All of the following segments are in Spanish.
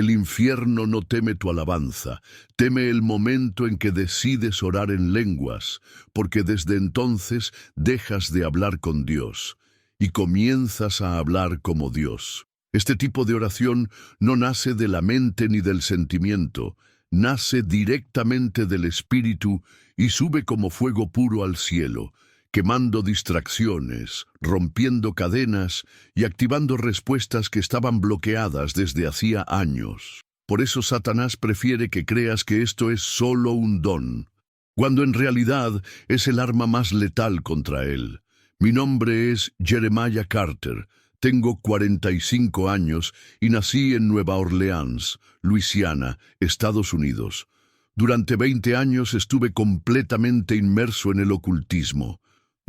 El infierno no teme tu alabanza, teme el momento en que decides orar en lenguas, porque desde entonces dejas de hablar con Dios y comienzas a hablar como Dios. Este tipo de oración no nace de la mente ni del sentimiento, nace directamente del Espíritu y sube como fuego puro al cielo, quemando distracciones, rompiendo cadenas y activando respuestas que estaban bloqueadas desde hacía años. Por eso Satanás prefiere que creas que esto es solo un don, cuando en realidad es el arma más letal contra él. Mi nombre es Jeremiah Carter, tengo 45 años y nací en Nueva Orleans, Luisiana, Estados Unidos. Durante 20 años estuve completamente inmerso en el ocultismo.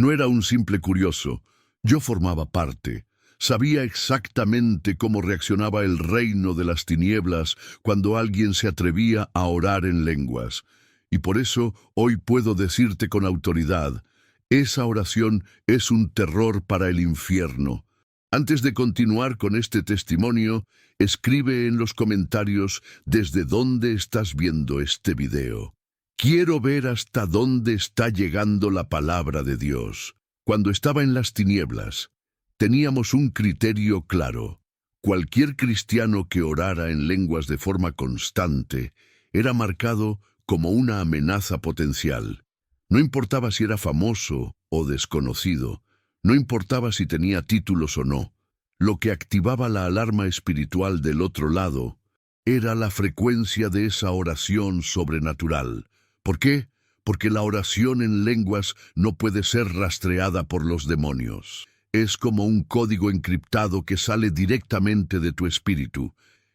No era un simple curioso, yo formaba parte. Sabía exactamente cómo reaccionaba el reino de las tinieblas cuando alguien se atrevía a orar en lenguas. Y por eso hoy puedo decirte con autoridad, esa oración es un terror para el infierno. Antes de continuar con este testimonio, escribe en los comentarios desde dónde estás viendo este video. Quiero ver hasta dónde está llegando la palabra de Dios. Cuando estaba en las tinieblas, teníamos un criterio claro. Cualquier cristiano que orara en lenguas de forma constante era marcado como una amenaza potencial. No importaba si era famoso o desconocido, no importaba si tenía títulos o no. Lo que activaba la alarma espiritual del otro lado era la frecuencia de esa oración sobrenatural. ¿Por qué? Porque la oración en lenguas no puede ser rastreada por los demonios. Es como un código encriptado que sale directamente de tu espíritu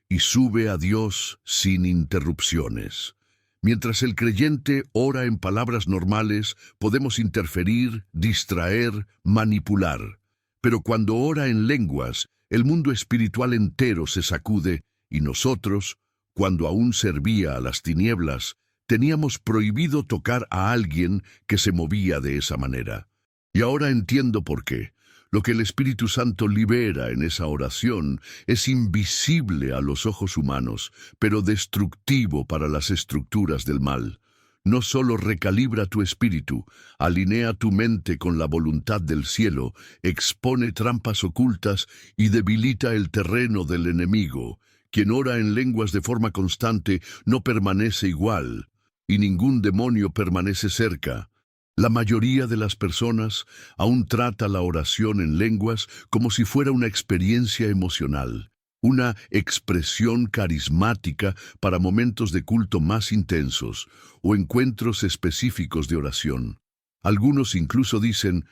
y sube a Dios sin interrupciones. Mientras el creyente ora en palabras normales, podemos interferir, distraer, manipular. Pero cuando ora en lenguas, el mundo espiritual entero se sacude y nosotros, cuando aún servía a las tinieblas, teníamos prohibido tocar a alguien que se movía de esa manera. Y ahora entiendo por qué. Lo que el Espíritu Santo libera en esa oración es invisible a los ojos humanos, pero destructivo para las estructuras del mal. No solo recalibra tu espíritu, alinea tu mente con la voluntad del cielo, expone trampas ocultas y debilita el terreno del enemigo. Quien ora en lenguas de forma constante no permanece igual, y ningún demonio permanece cerca. La mayoría de las personas aún trata la oración en lenguas como si fuera una experiencia emocional, una expresión carismática para momentos de culto más intensos o encuentros específicos de oración. Algunos incluso dicen,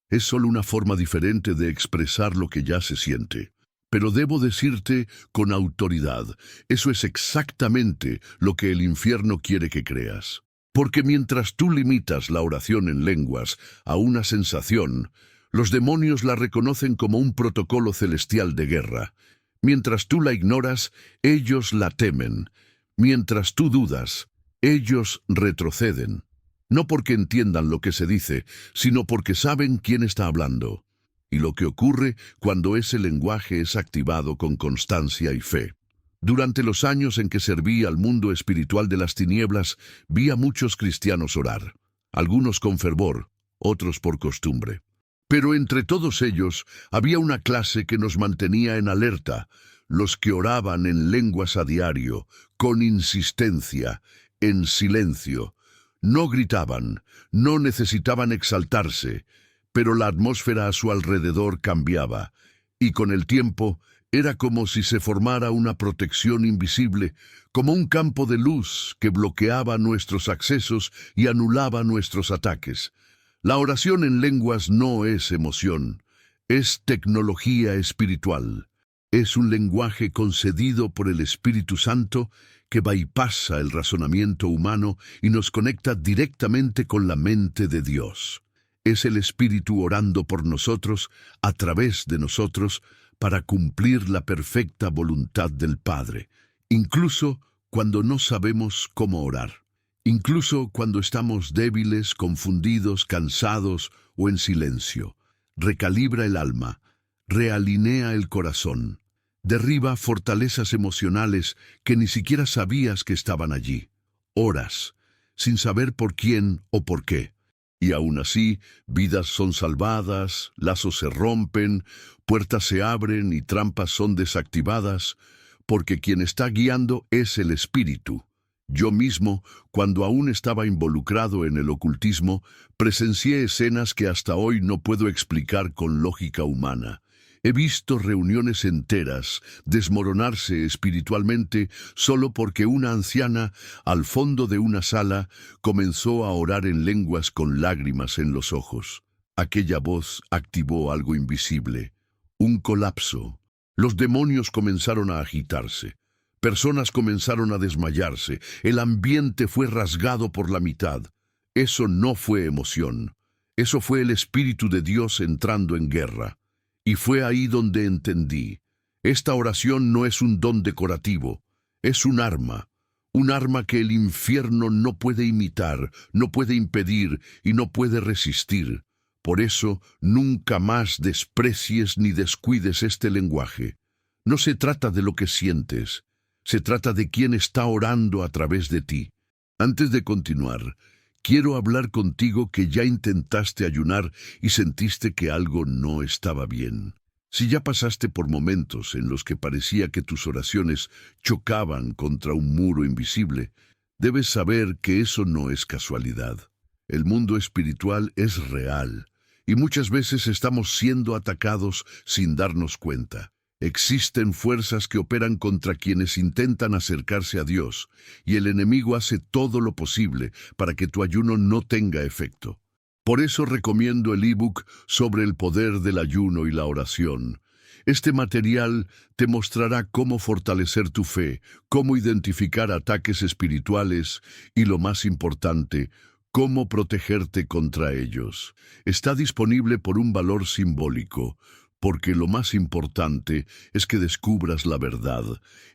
es solo una forma diferente de expresar lo que ya se siente. Pero debo decirte con autoridad, eso es exactamente lo que el infierno quiere que creas. Porque mientras tú limitas la oración en lenguas a una sensación, los demonios la reconocen como un protocolo celestial de guerra. Mientras tú la ignoras, ellos la temen. Mientras tú dudas, ellos retroceden. No porque entiendan lo que se dice, sino porque saben quién está hablando. Y lo que ocurre cuando ese lenguaje es activado con constancia y fe. Durante los años en que serví al mundo espiritual de las tinieblas, vi a muchos cristianos orar, algunos con fervor, otros por costumbre. Pero entre todos ellos había una clase que nos mantenía en alerta, los que oraban en lenguas a diario, con insistencia, en silencio. No gritaban, no necesitaban exaltarse, pero la atmósfera a su alrededor cambiaba, y con el tiempo era como si se formara una protección invisible, como un campo de luz que bloqueaba nuestros accesos y anulaba nuestros ataques. La oración en lenguas no es emoción, es tecnología espiritual. Es un lenguaje concedido por el Espíritu Santo que bypassa el razonamiento humano y nos conecta directamente con la mente de Dios. Es el Espíritu orando por nosotros, a través de nosotros, para cumplir la perfecta voluntad del Padre, incluso cuando no sabemos cómo orar, incluso cuando estamos débiles, confundidos, cansados o en silencio. Recalibra el alma, realinea el corazón. Derriba fortalezas emocionales que ni siquiera sabías que estaban allí. Oras, sin saber por quién o por qué. Y aún así, vidas son salvadas, lazos se rompen, puertas se abren y trampas son desactivadas, porque quien está guiando es el Espíritu. Yo mismo, cuando aún estaba involucrado en el ocultismo, presencié escenas que hasta hoy no puedo explicar con lógica humana. He visto reuniones enteras desmoronarse espiritualmente solo porque una anciana, al fondo de una sala, comenzó a orar en lenguas con lágrimas en los ojos. Aquella voz activó algo invisible, un colapso. Los demonios comenzaron a agitarse. Personas comenzaron a desmayarse. El ambiente fue rasgado por la mitad. Eso no fue emoción. Eso fue el Espíritu de Dios entrando en guerra. Y fue ahí donde entendí. Esta oración no es un don decorativo, es un arma que el infierno no puede imitar, no puede impedir y no puede resistir. Por eso, nunca más desprecies ni descuides este lenguaje. No se trata de lo que sientes, se trata de quién está orando a través de ti. Antes de continuar, quiero hablar contigo que ya intentaste ayunar y sentiste que algo no estaba bien. Si ya pasaste por momentos en los que parecía que tus oraciones chocaban contra un muro invisible, debes saber que eso no es casualidad. El mundo espiritual es real y muchas veces estamos siendo atacados sin darnos cuenta. Existen fuerzas que operan contra quienes intentan acercarse a Dios, y el enemigo hace todo lo posible para que tu ayuno no tenga efecto. Por eso recomiendo el ebook sobre el poder del ayuno y la oración. Este material te mostrará cómo fortalecer tu fe, cómo identificar ataques espirituales y, lo más importante, cómo protegerte contra ellos. Está disponible por un valor simbólico, porque lo más importante es que descubras la verdad.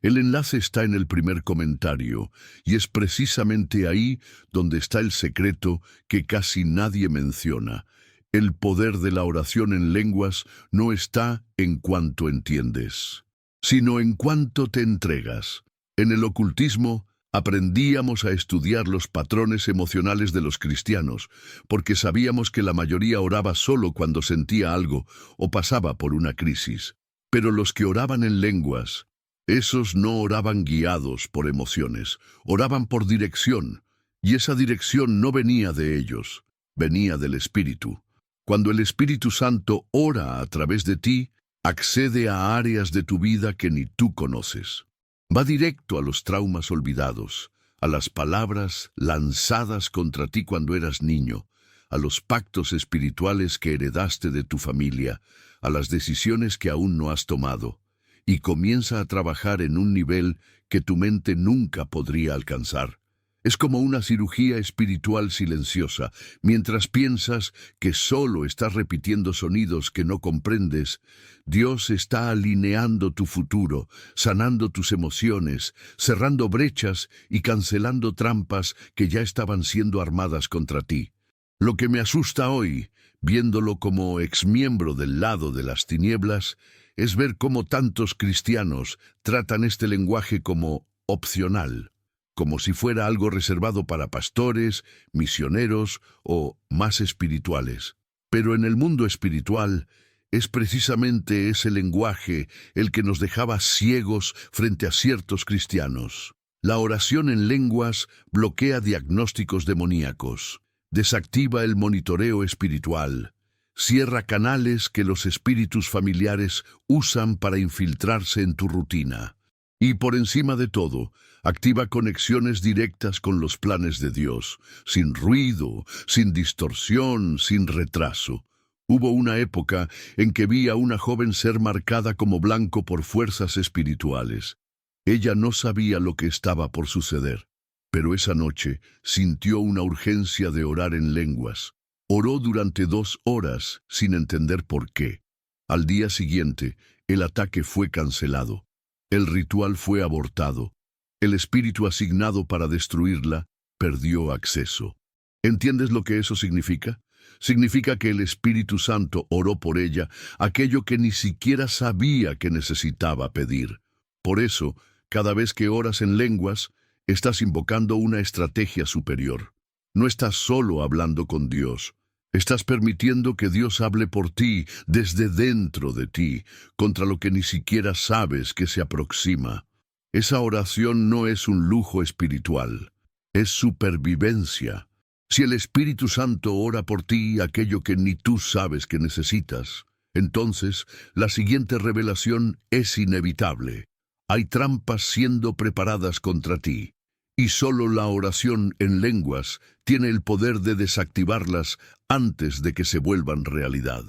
El enlace está en el primer comentario, y es precisamente ahí donde está el secreto que casi nadie menciona. El poder de la oración en lenguas no está en cuanto entiendes, sino en cuanto te entregas. En el ocultismo, aprendíamos a estudiar los patrones emocionales de los cristianos, porque sabíamos que la mayoría oraba solo cuando sentía algo o pasaba por una crisis. Pero los que oraban en lenguas, esos no oraban guiados por emociones, oraban por dirección, y esa dirección no venía de ellos, venía del Espíritu. Cuando el Espíritu Santo ora a través de ti, accede a áreas de tu vida que ni tú conoces. Va directo a los traumas olvidados, a las palabras lanzadas contra ti cuando eras niño, a los pactos espirituales que heredaste de tu familia, a las decisiones que aún no has tomado, y comienza a trabajar en un nivel que tu mente nunca podría alcanzar. Es como una cirugía espiritual silenciosa. Mientras piensas que solo estás repitiendo sonidos que no comprendes, Dios está alineando tu futuro, sanando tus emociones, cerrando brechas y cancelando trampas que ya estaban siendo armadas contra ti. Lo que me asusta hoy, viéndolo como exmiembro del lado de las tinieblas, es ver cómo tantos cristianos tratan este lenguaje como opcional, como si fuera algo reservado para pastores, misioneros o más espirituales. Pero en el mundo espiritual es precisamente ese lenguaje el que nos dejaba ciegos frente a ciertos cristianos. La oración en lenguas bloquea diagnósticos demoníacos, desactiva el monitoreo espiritual, cierra canales que los espíritus familiares usan para infiltrarse en tu rutina. Y por encima de todo, activa conexiones directas con los planes de Dios, sin ruido, sin distorsión, sin retraso. Hubo una época en que vi a una joven ser marcada como blanco por fuerzas espirituales. Ella no sabía lo que estaba por suceder, pero esa noche sintió una urgencia de orar en lenguas. Oró durante 2 horas sin entender por qué. Al día siguiente, el ataque fue cancelado. El ritual fue abortado. El espíritu asignado para destruirla perdió acceso. ¿Entiendes lo que eso significa? Significa que el Espíritu Santo oró por ella aquello que ni siquiera sabía que necesitaba pedir. Por eso, cada vez que oras en lenguas, estás invocando una estrategia superior. No estás solo hablando con Dios. Estás permitiendo que Dios hable por ti, desde dentro de ti, contra lo que ni siquiera sabes que se aproxima. Esa oración no es un lujo espiritual, es supervivencia. Si el Espíritu Santo ora por ti aquello que ni tú sabes que necesitas, entonces la siguiente revelación es inevitable. Hay trampas siendo preparadas contra ti, y solo la oración en lenguas tiene el poder de desactivarlas antes de que se vuelvan realidad.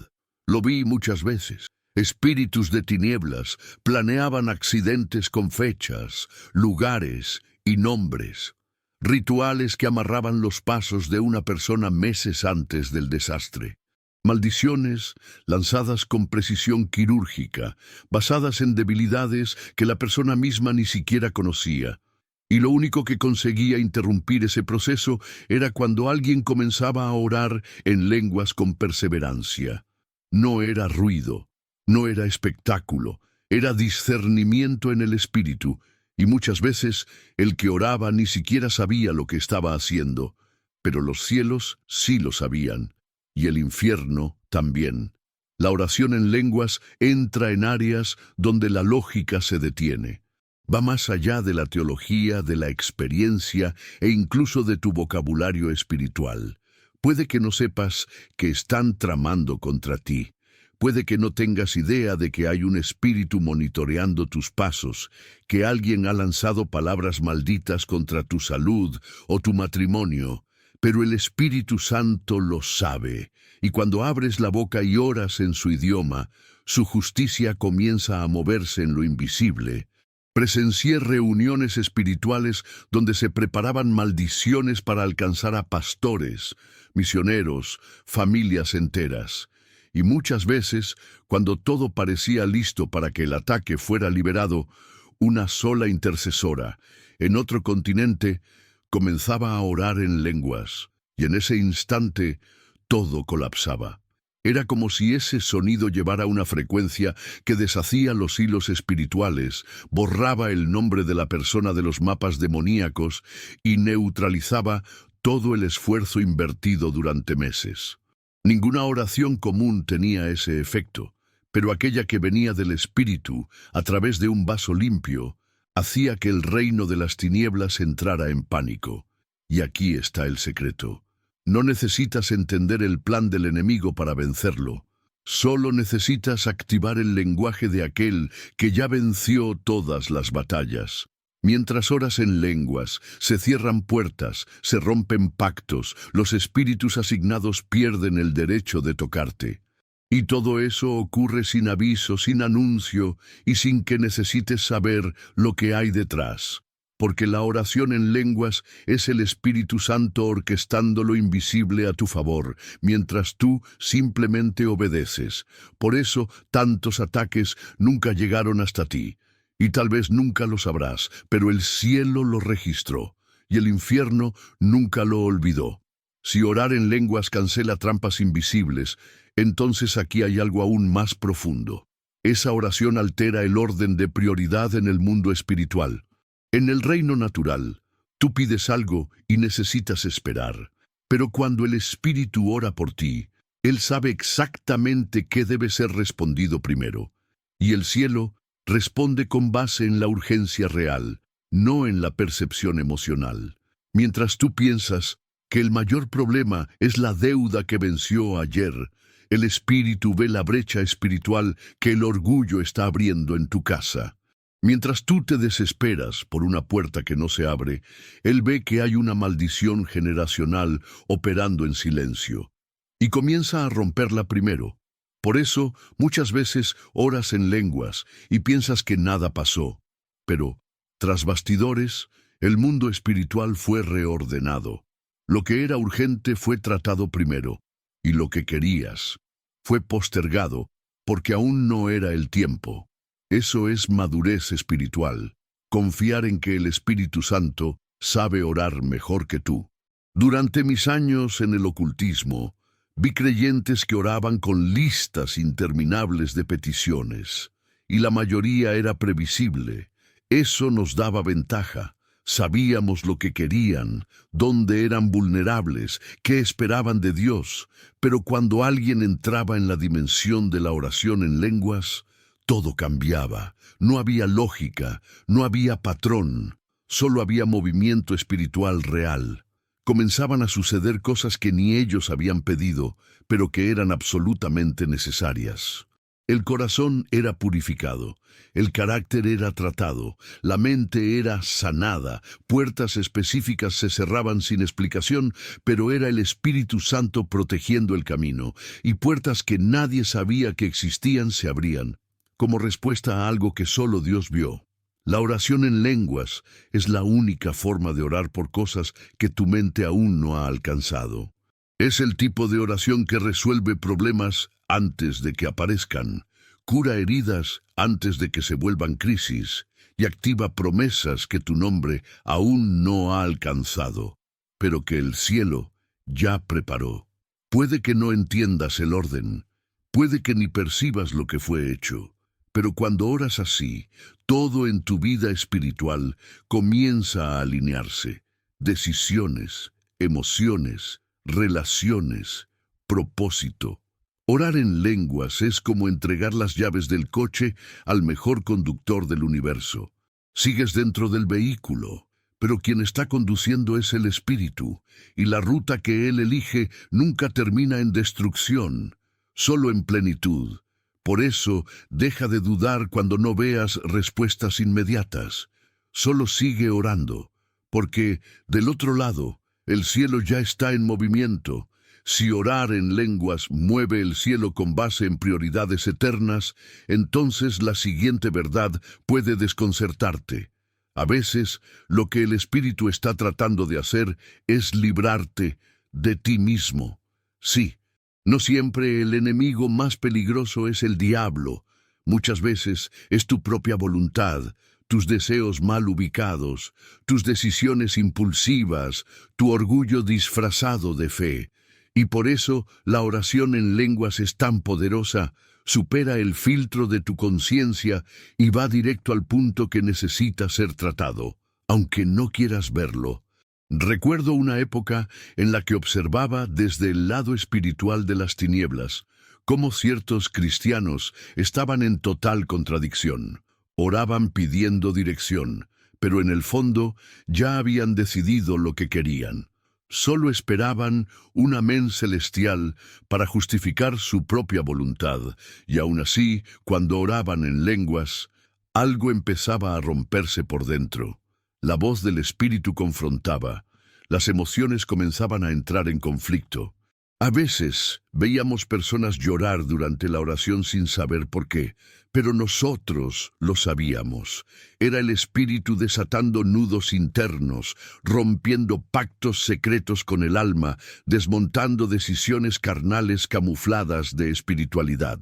Lo vi muchas veces. Espíritus de tinieblas planeaban accidentes con fechas, lugares y nombres. Rituales que amarraban los pasos de una persona meses antes del desastre. Maldiciones lanzadas con precisión quirúrgica, basadas en debilidades que la persona misma ni siquiera conocía. Y lo único que conseguía interrumpir ese proceso era cuando alguien comenzaba a orar en lenguas con perseverancia. No era ruido, no era espectáculo, era discernimiento en el espíritu, y muchas veces el que oraba ni siquiera sabía lo que estaba haciendo, pero los cielos sí lo sabían, y el infierno también. La oración en lenguas entra en áreas donde la lógica se detiene. Va más allá de la teología, de la experiencia e incluso de tu vocabulario espiritual. Puede que no sepas que están tramando contra ti. Puede que no tengas idea de que hay un espíritu monitoreando tus pasos, que alguien ha lanzado palabras malditas contra tu salud o tu matrimonio, pero el Espíritu Santo lo sabe, y cuando abres la boca y oras en su idioma, su justicia comienza a moverse en lo invisible. Presencié reuniones espirituales donde se preparaban maldiciones para alcanzar a pastores, misioneros, familias enteras. Y muchas veces, cuando todo parecía listo para que el ataque fuera liberado, una sola intercesora, en otro continente, comenzaba a orar en lenguas, y en ese instante todo colapsaba. Era como si ese sonido llevara una frecuencia que deshacía los hilos espirituales, borraba el nombre de la persona de los mapas demoníacos y neutralizaba todo el esfuerzo invertido durante meses. Ninguna oración común tenía ese efecto, pero aquella que venía del Espíritu, a través de un vaso limpio, hacía que el reino de las tinieblas entrara en pánico. Y aquí está el secreto. No necesitas entender el plan del enemigo para vencerlo. Solo necesitas activar el lenguaje de aquel que ya venció todas las batallas. Mientras oras en lenguas, se cierran puertas, se rompen pactos, los espíritus asignados pierden el derecho de tocarte. Y todo eso ocurre sin aviso, sin anuncio y sin que necesites saber lo que hay detrás. Porque la oración en lenguas es el Espíritu Santo orquestando lo invisible a tu favor, mientras tú simplemente obedeces. Por eso tantos ataques nunca llegaron hasta ti. Y tal vez nunca lo sabrás, pero el cielo lo registró, y el infierno nunca lo olvidó. Si orar en lenguas cancela trampas invisibles, entonces aquí hay algo aún más profundo. Esa oración altera el orden de prioridad en el mundo espiritual. En el reino natural, tú pides algo y necesitas esperar, pero cuando el Espíritu ora por ti, Él sabe exactamente qué debe ser respondido primero, y el cielo responde con base en la urgencia real, no en la percepción emocional. Mientras tú piensas que el mayor problema es la deuda que venció ayer, el Espíritu ve la brecha espiritual que el orgullo está abriendo en tu casa. Mientras tú te desesperas por una puerta que no se abre, Él ve que hay una maldición generacional operando en silencio, y comienza a romperla primero. Por eso, muchas veces oras en lenguas y piensas que nada pasó. Pero, tras bastidores, el mundo espiritual fue reordenado. Lo que era urgente fue tratado primero, y lo que querías fue postergado porque aún no era el tiempo. Eso es madurez espiritual, confiar en que el Espíritu Santo sabe orar mejor que tú. Durante mis años en el ocultismo, Vi creyentes que oraban con listas interminables de peticiones, y la mayoría era previsible. Eso nos daba ventaja. Sabíamos lo que querían, dónde eran vulnerables, qué esperaban de Dios, pero cuando alguien entraba en la dimensión de la oración en lenguas, todo cambiaba. No había lógica, no había patrón, solo había movimiento espiritual real. Comenzaban a suceder cosas que ni ellos habían pedido, pero que eran absolutamente necesarias. El corazón era purificado, el carácter era tratado, la mente era sanada, puertas específicas se cerraban sin explicación, pero era el Espíritu Santo protegiendo el camino, y puertas que nadie sabía que existían se abrían, como respuesta a algo que solo Dios vio. La oración en lenguas es la única forma de orar por cosas que tu mente aún no ha alcanzado. Es el tipo de oración que resuelve problemas antes de que aparezcan, cura heridas antes de que se vuelvan crisis y activa promesas que tu nombre aún no ha alcanzado, pero que el cielo ya preparó. Puede que no entiendas el orden, puede que ni percibas lo que fue hecho, pero cuando oras así, todo en tu vida espiritual comienza a alinearse. Decisiones, emociones, relaciones, propósito. Orar en lenguas es como entregar las llaves del coche al mejor conductor del universo. Sigues dentro del vehículo, pero quien está conduciendo es el Espíritu, y la ruta que Él elige nunca termina en destrucción, solo en plenitud. Por eso, deja de dudar cuando no veas respuestas inmediatas. Solo sigue orando, porque, del otro lado, el cielo ya está en movimiento. Si orar en lenguas mueve el cielo con base en prioridades eternas, entonces la siguiente verdad puede desconcertarte. A veces, lo que el Espíritu está tratando de hacer es librarte de ti mismo. Sí, no siempre el enemigo más peligroso es el diablo. Muchas veces es tu propia voluntad, tus deseos mal ubicados, tus decisiones impulsivas, tu orgullo disfrazado de fe. Y por eso la oración en lenguas es tan poderosa, supera el filtro de tu conciencia y va directo al punto que necesita ser tratado, aunque no quieras verlo. Recuerdo una época en la que observaba desde el lado espiritual de las tinieblas cómo ciertos cristianos estaban en total contradicción. Oraban pidiendo dirección, pero en el fondo ya habían decidido lo que querían. Solo esperaban un amén celestial para justificar su propia voluntad, y aún así, cuando oraban en lenguas, algo empezaba a romperse por dentro. La voz del Espíritu confrontaba. Las emociones comenzaban a entrar en conflicto. A veces veíamos personas llorar durante la oración sin saber por qué, pero nosotros lo sabíamos. Era el Espíritu desatando nudos internos, rompiendo pactos secretos con el alma, desmontando decisiones carnales camufladas de espiritualidad.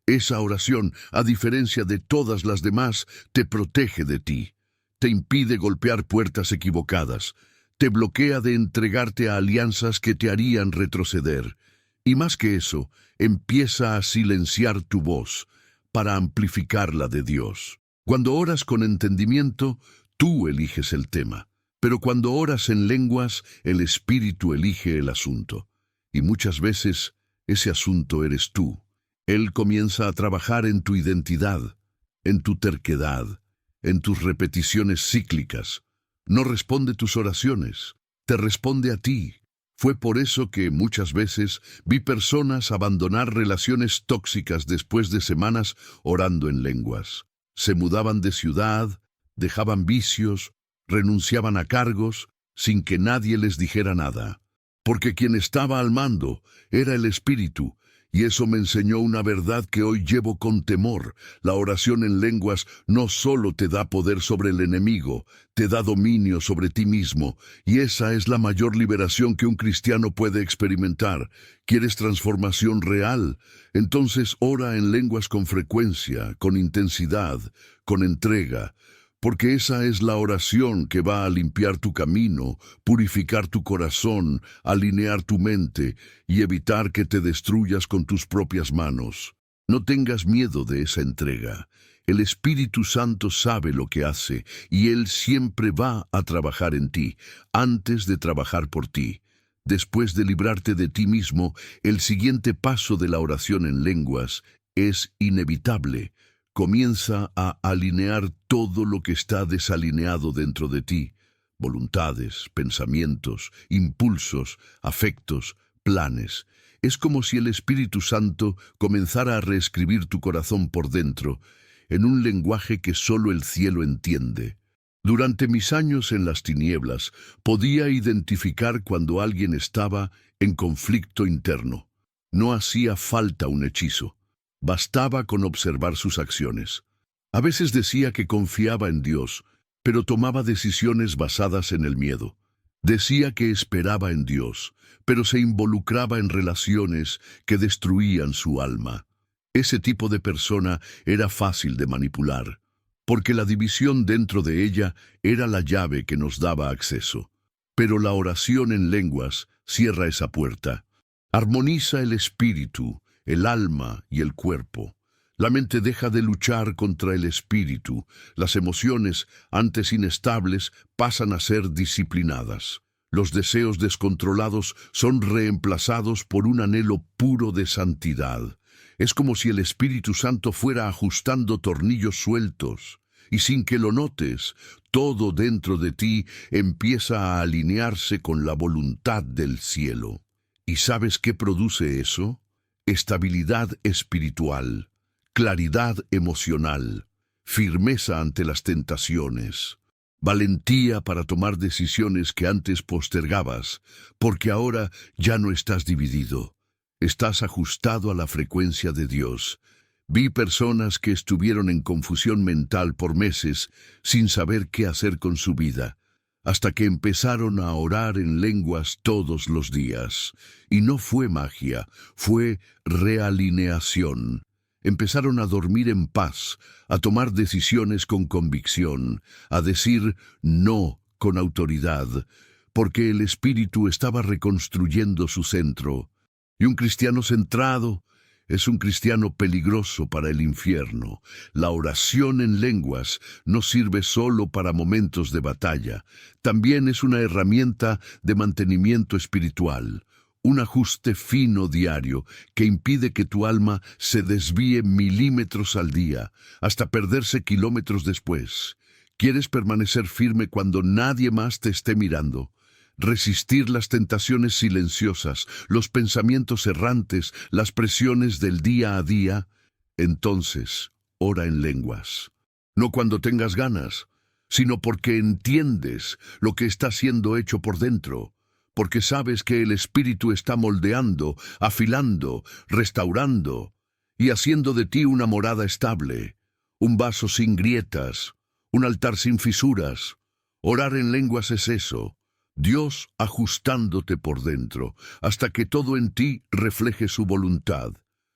Esa oración, a diferencia de todas las demás, te protege de ti. Te impide golpear puertas equivocadas, te bloquea de entregarte a alianzas que te harían retroceder. Y más que eso, empieza a silenciar tu voz para amplificar la de Dios. Cuando oras con entendimiento, tú eliges el tema. Pero cuando oras en lenguas, el Espíritu elige el asunto. Y muchas veces, ese asunto eres tú. Él comienza a trabajar en tu identidad, en tu terquedad, en tus repeticiones cíclicas. No responde tus oraciones, te responde a ti. Fue por eso que muchas veces vi personas abandonar relaciones tóxicas después de semanas orando en lenguas. Se mudaban de ciudad, dejaban vicios, renunciaban a cargos, sin que nadie les dijera nada. Porque quien estaba al mando era el Espíritu, y eso me enseñó una verdad que hoy llevo con temor. La oración en lenguas no solo te da poder sobre el enemigo, te da dominio sobre ti mismo, y esa es la mayor liberación que un cristiano puede experimentar. ¿Quieres transformación real? Entonces ora en lenguas con frecuencia, con intensidad, con entrega, porque esa es la oración que va a limpiar tu camino, purificar tu corazón, alinear tu mente y evitar que te destruyas con tus propias manos. No tengas miedo de esa entrega. El Espíritu Santo sabe lo que hace y Él siempre va a trabajar en ti, antes de trabajar por ti. Después de librarte de ti mismo, el siguiente paso de la oración en lenguas es inevitable. Comienza a alinear todo lo que está desalineado dentro de ti: voluntades, pensamientos, impulsos, afectos, planes. Es como si el Espíritu Santo comenzara a reescribir tu corazón por dentro, en un lenguaje que solo el cielo entiende. Durante mis años en las tinieblas, podía identificar cuando alguien estaba en conflicto interno. No hacía falta un hechizo. Bastaba con observar sus acciones. A veces decía que confiaba en Dios, pero tomaba decisiones basadas en el miedo. Decía que esperaba en Dios, pero se involucraba en relaciones que destruían su alma. Ese tipo de persona era fácil de manipular, porque la división dentro de ella era la llave que nos daba acceso. Pero la oración en lenguas cierra esa puerta. Armoniza el espíritu, el alma y el cuerpo. La mente deja de luchar contra el espíritu. Las emociones, antes inestables, pasan a ser disciplinadas. Los deseos descontrolados son reemplazados por un anhelo puro de santidad. Es como si el Espíritu Santo fuera ajustando tornillos sueltos, y sin que lo notes, todo dentro de ti empieza a alinearse con la voluntad del cielo. ¿Y sabes qué produce eso? Estabilidad espiritual, claridad emocional, firmeza ante las tentaciones, valentía para tomar decisiones que antes postergabas, porque ahora ya no estás dividido. Estás ajustado a la frecuencia de Dios. Vi personas que estuvieron en confusión mental por meses sin saber qué hacer con su vida, hasta que empezaron a orar en lenguas todos los días. Y no fue magia, fue realineación. Empezaron a dormir en paz, a tomar decisiones con convicción, a decir no con autoridad, porque el Espíritu estaba reconstruyendo su centro. Y un cristiano centrado es un cristiano peligroso para el infierno. La oración en lenguas no sirve solo para momentos de batalla, también es una herramienta de mantenimiento espiritual, un ajuste fino diario que impide que tu alma se desvíe milímetros al día, hasta perderse kilómetros después. ¿Quieres permanecer firme cuando nadie más te esté mirando? Resistir las tentaciones silenciosas, los pensamientos errantes, las presiones del día a día. Entonces, ora en lenguas. No cuando tengas ganas, sino porque entiendes lo que está siendo hecho por dentro, porque sabes que el Espíritu está moldeando, afilando, restaurando y haciendo de ti una morada estable, un vaso sin grietas, un altar sin fisuras. Orar en lenguas es eso. Dios ajustándote por dentro, hasta que todo en ti refleje su voluntad,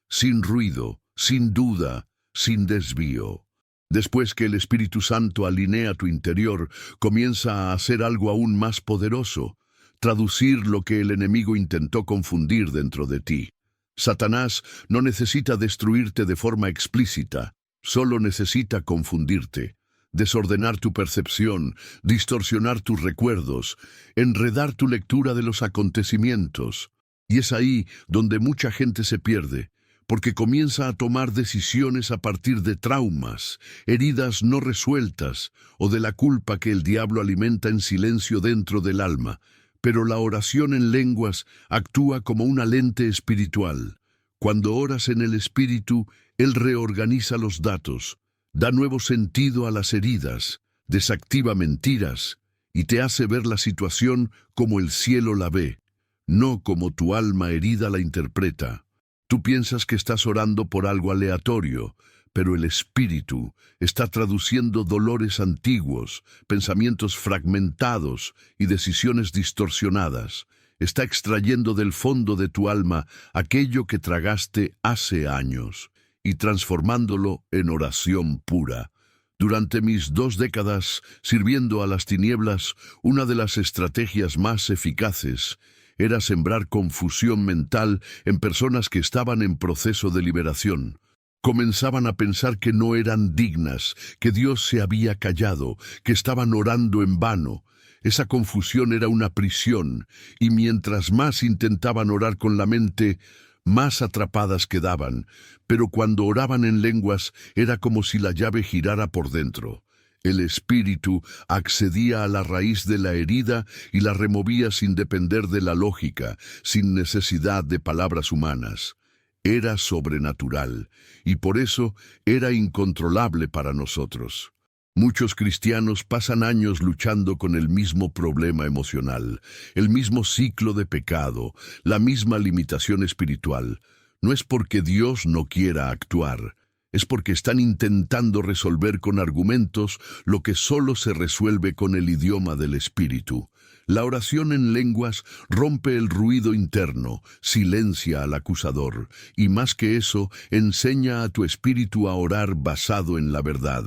sin ruido, sin duda, sin desvío. Después que el Espíritu Santo alinea tu interior, comienza a hacer algo aún más poderoso: traducir lo que el enemigo intentó confundir dentro de ti. Satanás no necesita destruirte de forma explícita, solo necesita confundirte. Desordenar tu percepción, distorsionar tus recuerdos, enredar tu lectura de los acontecimientos. Y es ahí donde mucha gente se pierde, porque comienza a tomar decisiones a partir de traumas, heridas no resueltas o de la culpa que el diablo alimenta en silencio dentro del alma. Pero la oración en lenguas actúa como una lente espiritual. Cuando oras en el Espíritu, Él reorganiza los datos, da nuevo sentido a las heridas, desactiva mentiras y te hace ver la situación como el cielo la ve, no como tu alma herida la interpreta. Tú piensas que estás orando por algo aleatorio, pero el Espíritu está traduciendo dolores antiguos, pensamientos fragmentados y decisiones distorsionadas. Está extrayendo del fondo de tu alma aquello que tragaste hace años y transformándolo en oración pura. Durante mis 2 décadas sirviendo a las tinieblas, una de las estrategias más eficaces era sembrar confusión mental en personas que estaban en proceso de liberación. Comenzaban a pensar que no eran dignas, que Dios se había callado, que estaban orando en vano. Esa confusión era una prisión, y mientras más intentaban orar con la mente, más atrapadas quedaban, pero cuando oraban en lenguas era como si la llave girara por dentro. El espíritu accedía a la raíz de la herida y la removía sin depender de la lógica, sin necesidad de palabras humanas. Era sobrenatural, y por eso era incontrolable para nosotros. Muchos cristianos pasan años luchando con el mismo problema emocional, el mismo ciclo de pecado, la misma limitación espiritual. No es porque Dios no quiera actuar, es porque están intentando resolver con argumentos lo que solo se resuelve con el idioma del Espíritu. La oración en lenguas rompe el ruido interno, silencia al acusador, y más que eso, enseña a tu espíritu a orar basado en la verdad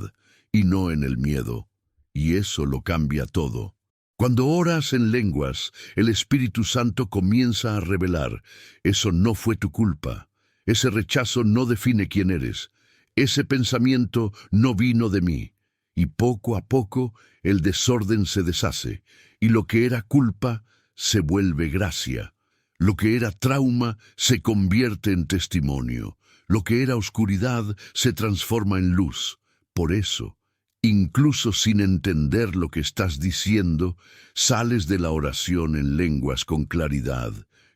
y no en el miedo, y eso lo cambia todo. Cuando oras en lenguas, el Espíritu Santo comienza a revelar: eso no fue tu culpa, ese rechazo no define quién eres, ese pensamiento no vino de mí. Y poco a poco el desorden se deshace, y lo que era culpa se vuelve gracia. Lo que era trauma se convierte en testimonio. Lo que era oscuridad se transforma en luz. Por eso, incluso sin entender lo que estás diciendo, sales de la oración en lenguas con claridad,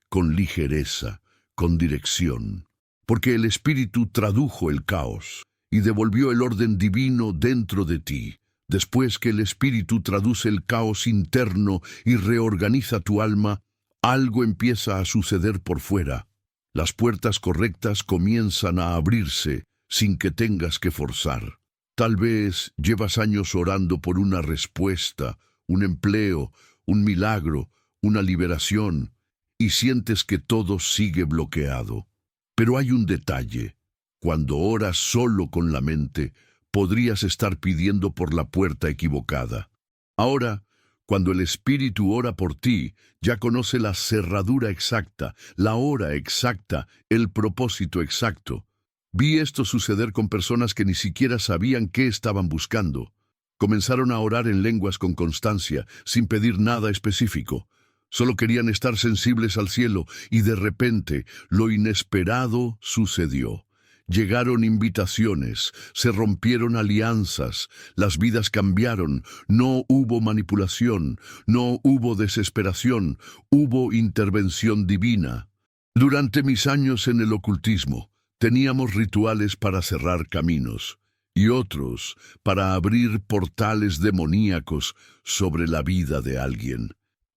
con ligereza, con dirección. Porque el Espíritu tradujo el caos y devolvió el orden divino dentro de ti. Después que el Espíritu traduce el caos interno y reorganiza tu alma, algo empieza a suceder por fuera. Las puertas correctas comienzan a abrirse sin que tengas que forzar. Tal vez llevas años orando por una respuesta, un empleo, un milagro, una liberación, y sientes que todo sigue bloqueado. Pero hay un detalle: cuando oras solo con la mente, podrías estar pidiendo por la puerta equivocada. Ahora, cuando el Espíritu ora por ti, ya conoce la cerradura exacta, la hora exacta, el propósito exacto. Vi esto suceder con personas que ni siquiera sabían qué estaban buscando. Comenzaron a orar en lenguas con constancia, sin pedir nada específico. Solo querían estar sensibles al cielo, y de repente lo inesperado sucedió. Llegaron invitaciones, se rompieron alianzas, las vidas cambiaron, no hubo manipulación, no hubo desesperación, hubo intervención divina. Durante mis años en el ocultismo, teníamos rituales para cerrar caminos y otros para abrir portales demoníacos sobre la vida de alguien.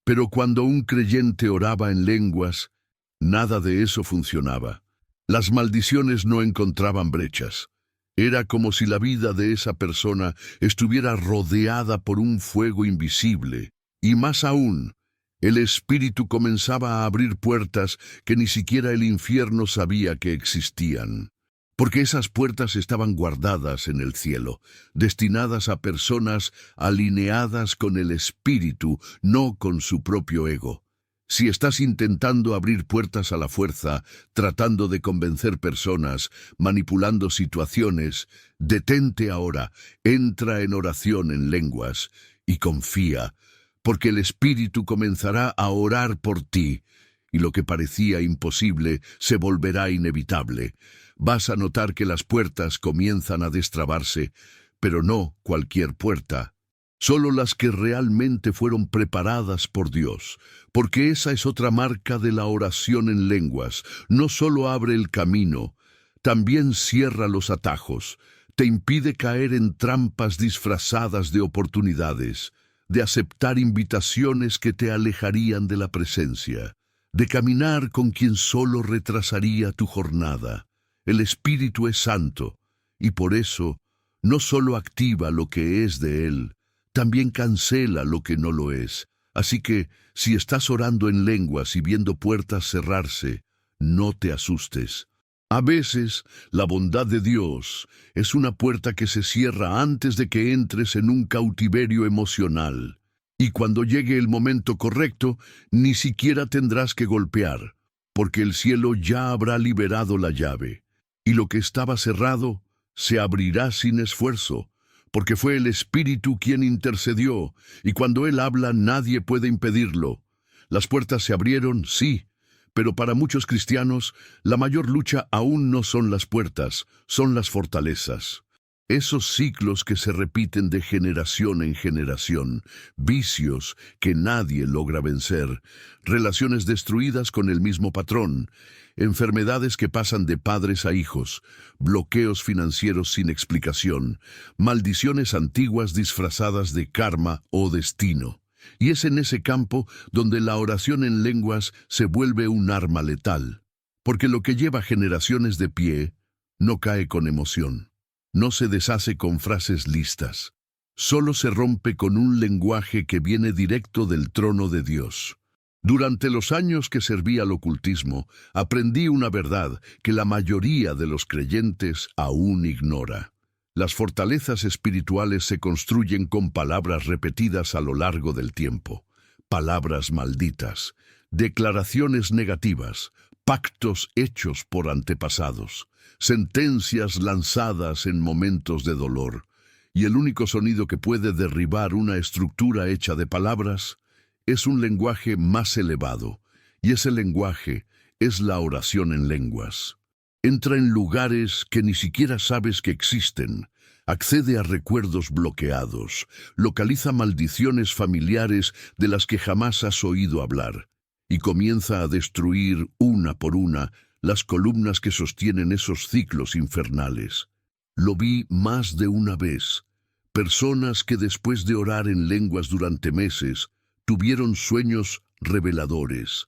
Pero cuando un creyente oraba en lenguas, nada de eso funcionaba. Las maldiciones no encontraban brechas. Era como si la vida de esa persona estuviera rodeada por un fuego invisible. Y más aún, el Espíritu comenzaba a abrir puertas que ni siquiera el infierno sabía que existían. Porque esas puertas estaban guardadas en el cielo, destinadas a personas alineadas con el Espíritu, no con su propio ego. Si estás intentando abrir puertas a la fuerza, tratando de convencer personas, manipulando situaciones, detente ahora, entra en oración en lenguas y confía, porque el Espíritu comenzará a orar por ti, y lo que parecía imposible se volverá inevitable. Vas a notar que las puertas comienzan a destrabarse, pero no cualquier puerta. Solo las que realmente fueron preparadas por Dios, porque esa es otra marca de la oración en lenguas. No solo abre el camino, también cierra los atajos, te impide caer en trampas disfrazadas de oportunidades, de aceptar invitaciones que te alejarían de la presencia, de caminar con quien solo retrasaría tu jornada. El Espíritu es santo, y por eso no solo activa lo que es de Él, también cancela lo que no lo es. Así que, si estás orando en lenguas y viendo puertas cerrarse, no te asustes. A veces, la bondad de Dios es una puerta que se cierra antes de que entres en un cautiverio emocional. Y cuando llegue el momento correcto, ni siquiera tendrás que golpear, porque el cielo ya habrá liberado la llave. Y lo que estaba cerrado se abrirá sin esfuerzo, porque fue el Espíritu quien intercedió, y cuando Él habla nadie puede impedirlo. Las puertas se abrieron, sí, pero para muchos cristianos, la mayor lucha aún no son las puertas, son las fortalezas. Esos ciclos que se repiten de generación en generación, vicios que nadie logra vencer, relaciones destruidas con el mismo patrón, enfermedades que pasan de padres a hijos, bloqueos financieros sin explicación, maldiciones antiguas disfrazadas de karma o destino. Y es en ese campo donde la oración en lenguas se vuelve un arma letal, porque lo que lleva generaciones de pie no cae con emoción, no se deshace con frases listas, solo se rompe con un lenguaje que viene directo del trono de Dios. Durante los años que serví al ocultismo, aprendí una verdad que la mayoría de los creyentes aún ignora. Las fortalezas espirituales se construyen con palabras repetidas a lo largo del tiempo, palabras malditas, declaraciones negativas, pactos hechos por antepasados, sentencias lanzadas en momentos de dolor. Y el único sonido que puede derribar una estructura hecha de palabras es un lenguaje más elevado, y ese lenguaje es la oración en lenguas. Entra en lugares que ni siquiera sabes que existen, accede a recuerdos bloqueados, localiza maldiciones familiares de las que jamás has oído hablar, y comienza a destruir una por una las columnas que sostienen esos ciclos infernales. Lo vi más de una vez. Personas que después de orar en lenguas durante meses, tuvieron sueños reveladores.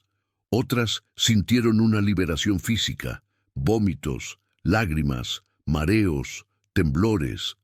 Otras sintieron una liberación física, vómitos, lágrimas, mareos, temblores,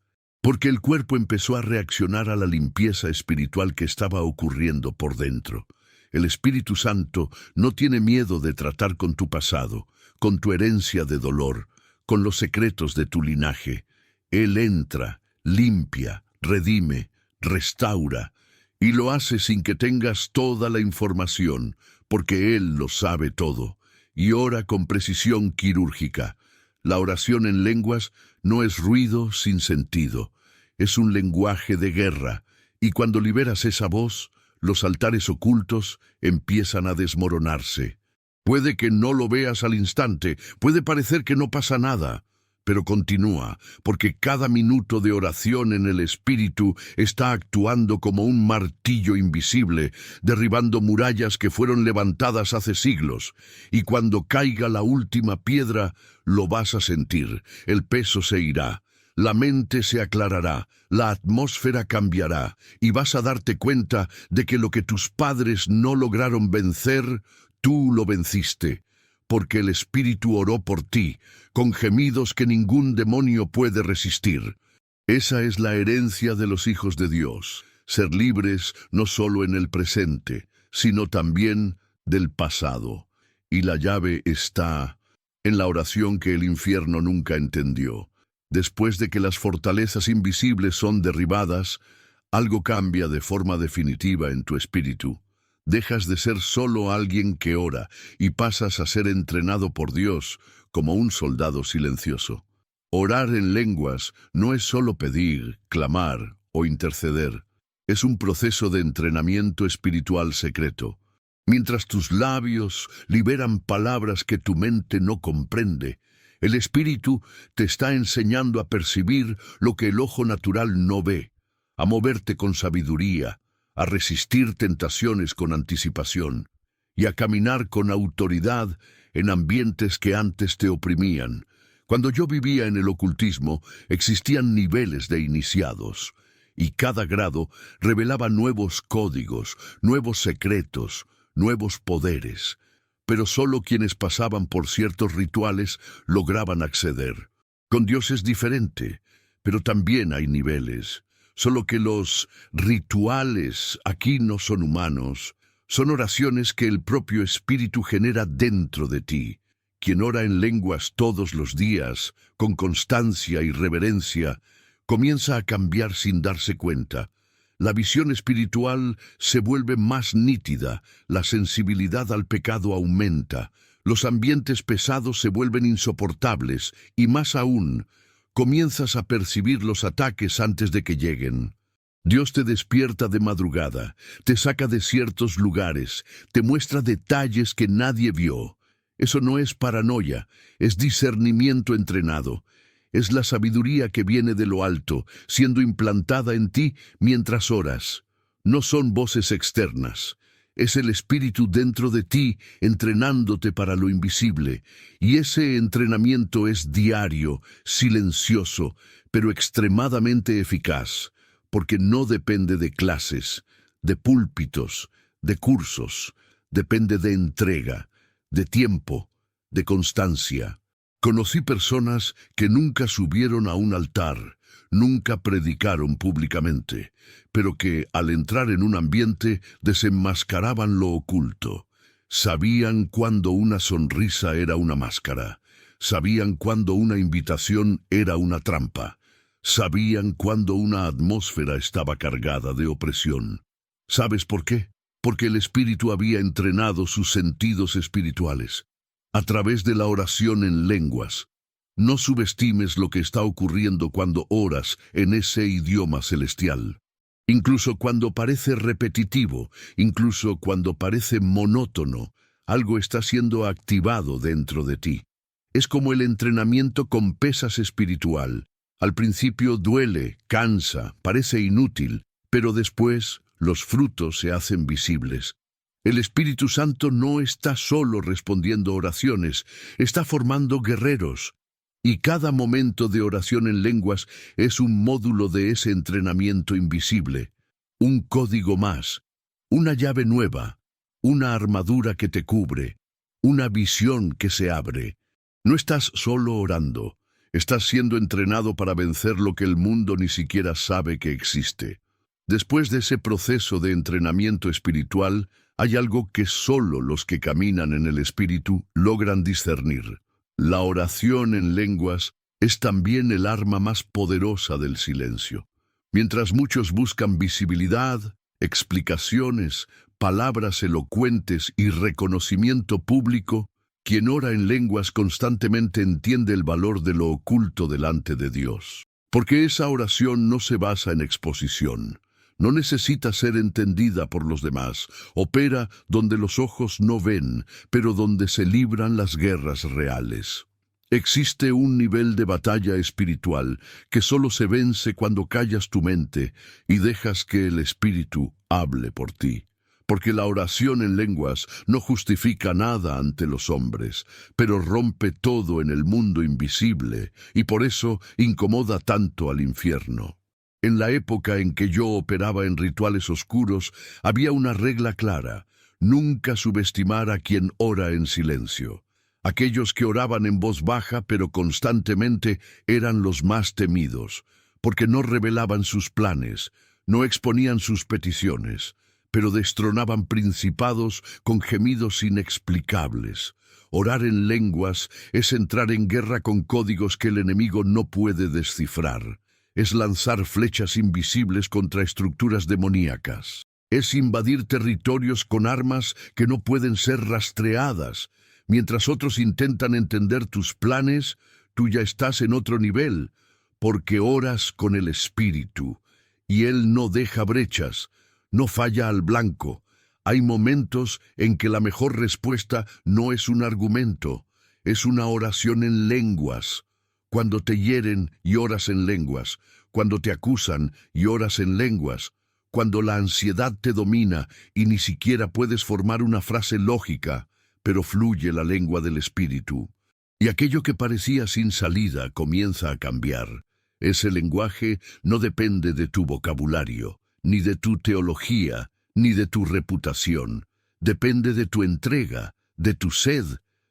porque el cuerpo empezó a reaccionar a la limpieza espiritual que estaba ocurriendo por dentro. El Espíritu Santo no tiene miedo de tratar con tu pasado, con tu herencia de dolor, con los secretos de tu linaje. Él entra, limpia, redime, restaura, y lo hace sin que tengas toda la información, porque Él lo sabe todo, y ora con precisión quirúrgica. La oración en lenguas no es ruido sin sentido, es un lenguaje de guerra, y cuando liberas esa voz, los altares ocultos empiezan a desmoronarse. Puede que no lo veas al instante, puede parecer que no pasa nada, pero continúa, porque cada minuto de oración en el Espíritu está actuando como un martillo invisible, derribando murallas que fueron levantadas hace siglos. Y cuando caiga la última piedra, lo vas a sentir, el peso se irá, la mente se aclarará, la atmósfera cambiará, y vas a darte cuenta de que lo que tus padres no lograron vencer, tú lo venciste, porque el Espíritu oró por ti, con gemidos que ningún demonio puede resistir. Esa es la herencia de los hijos de Dios, ser libres no solo en el presente, sino también del pasado. Y la llave está en la oración que el infierno nunca entendió. Después de que las fortalezas invisibles son derribadas, algo cambia de forma definitiva en tu espíritu. Dejas de ser solo alguien que ora y pasas a ser entrenado por Dios como un soldado silencioso. Orar en lenguas no es solo pedir, clamar o interceder. Es un proceso de entrenamiento espiritual secreto. Mientras tus labios liberan palabras que tu mente no comprende, el Espíritu te está enseñando a percibir lo que el ojo natural no ve, a moverte con sabiduría, a resistir tentaciones con anticipación y a caminar con autoridad en ambientes que antes te oprimían. Cuando yo vivía en el ocultismo, existían niveles de iniciados, y cada grado revelaba nuevos códigos, nuevos secretos, nuevos poderes, pero solo quienes pasaban por ciertos rituales lograban acceder. Con Dios es diferente, pero también hay niveles. Solo que los rituales aquí no son humanos, son oraciones que el propio Espíritu genera dentro de ti, Quien ora en lenguas todos los días, con constancia y reverencia, comienza a cambiar sin darse cuenta. La visión espiritual se vuelve más nítida, la sensibilidad al pecado aumenta, los ambientes pesados se vuelven insoportables y más aún, comienzas a percibir los ataques antes de que lleguen. Dios te despierta de madrugada, te saca de ciertos lugares, te muestra detalles que nadie vio. Eso no es paranoia, es discernimiento entrenado. Es la sabiduría que viene de lo alto, siendo implantada en ti mientras oras. No son voces externas. Es el Espíritu dentro de ti entrenándote para lo invisible. Y ese entrenamiento es diario, silencioso, pero extremadamente eficaz, porque no depende de clases, de púlpitos, de cursos. Depende de entrega, de tiempo, de constancia. Conocí personas que nunca subieron a un altar, nunca predicaron públicamente, pero que, al entrar en un ambiente, desenmascaraban lo oculto. Sabían cuándo una sonrisa era una máscara. Sabían cuándo una invitación era una trampa. Sabían cuándo una atmósfera estaba cargada de opresión. ¿Sabes por qué? Porque el Espíritu había entrenado sus sentidos espirituales. A través de la oración en lenguas. No subestimes lo que está ocurriendo cuando oras en ese idioma celestial. Incluso cuando parece repetitivo, incluso cuando parece monótono, algo está siendo activado dentro de ti. Es como el entrenamiento con pesas espiritual. Al principio duele, cansa, parece inútil, pero después los frutos se hacen visibles. El Espíritu Santo no está solo respondiendo oraciones, está formando guerreros. Y cada momento de oración en lenguas es un módulo de ese entrenamiento invisible. Un código más, una llave nueva, una armadura que te cubre, una visión que se abre. No estás solo orando, estás siendo entrenado para vencer lo que el mundo ni siquiera sabe que existe. Después de ese proceso de entrenamiento espiritual, hay algo que solo los que caminan en el Espíritu logran discernir. La oración en lenguas es también el arma más poderosa del silencio. Mientras muchos buscan visibilidad, explicaciones, palabras elocuentes y reconocimiento público, quien ora en lenguas constantemente entiende el valor de lo oculto delante de Dios. Porque esa oración no se basa en exposición. No necesita ser entendida por los demás. Opera donde los ojos no ven, pero donde se libran las guerras reales. Existe un nivel de batalla espiritual que solo se vence cuando callas tu mente y dejas que el Espíritu hable por ti. Porque la oración en lenguas no justifica nada ante los hombres, pero rompe todo en el mundo invisible y por eso incomoda tanto al infierno. En la época en que yo operaba en rituales oscuros, había una regla clara: nunca subestimar a quien ora en silencio. Aquellos que oraban en voz baja pero constantemente eran los más temidos, porque no revelaban sus planes, no exponían sus peticiones, pero destronaban principados con gemidos inexplicables. Orar en lenguas es entrar en guerra con códigos que el enemigo no puede descifrar. Es lanzar flechas invisibles contra estructuras demoníacas. Es invadir territorios con armas que no pueden ser rastreadas. Mientras otros intentan entender tus planes, tú ya estás en otro nivel, porque oras con el Espíritu, y Él no deja brechas, no falla al blanco. Hay momentos en que la mejor respuesta no es un argumento, es una oración en lenguas. Cuando te hieren y oras en lenguas, cuando te acusan y oras en lenguas, cuando la ansiedad te domina y ni siquiera puedes formar una frase lógica, pero fluye la lengua del Espíritu. Y aquello que parecía sin salida comienza a cambiar. Ese lenguaje no depende de tu vocabulario, ni de tu teología, ni de tu reputación. Depende de tu entrega, de tu sed,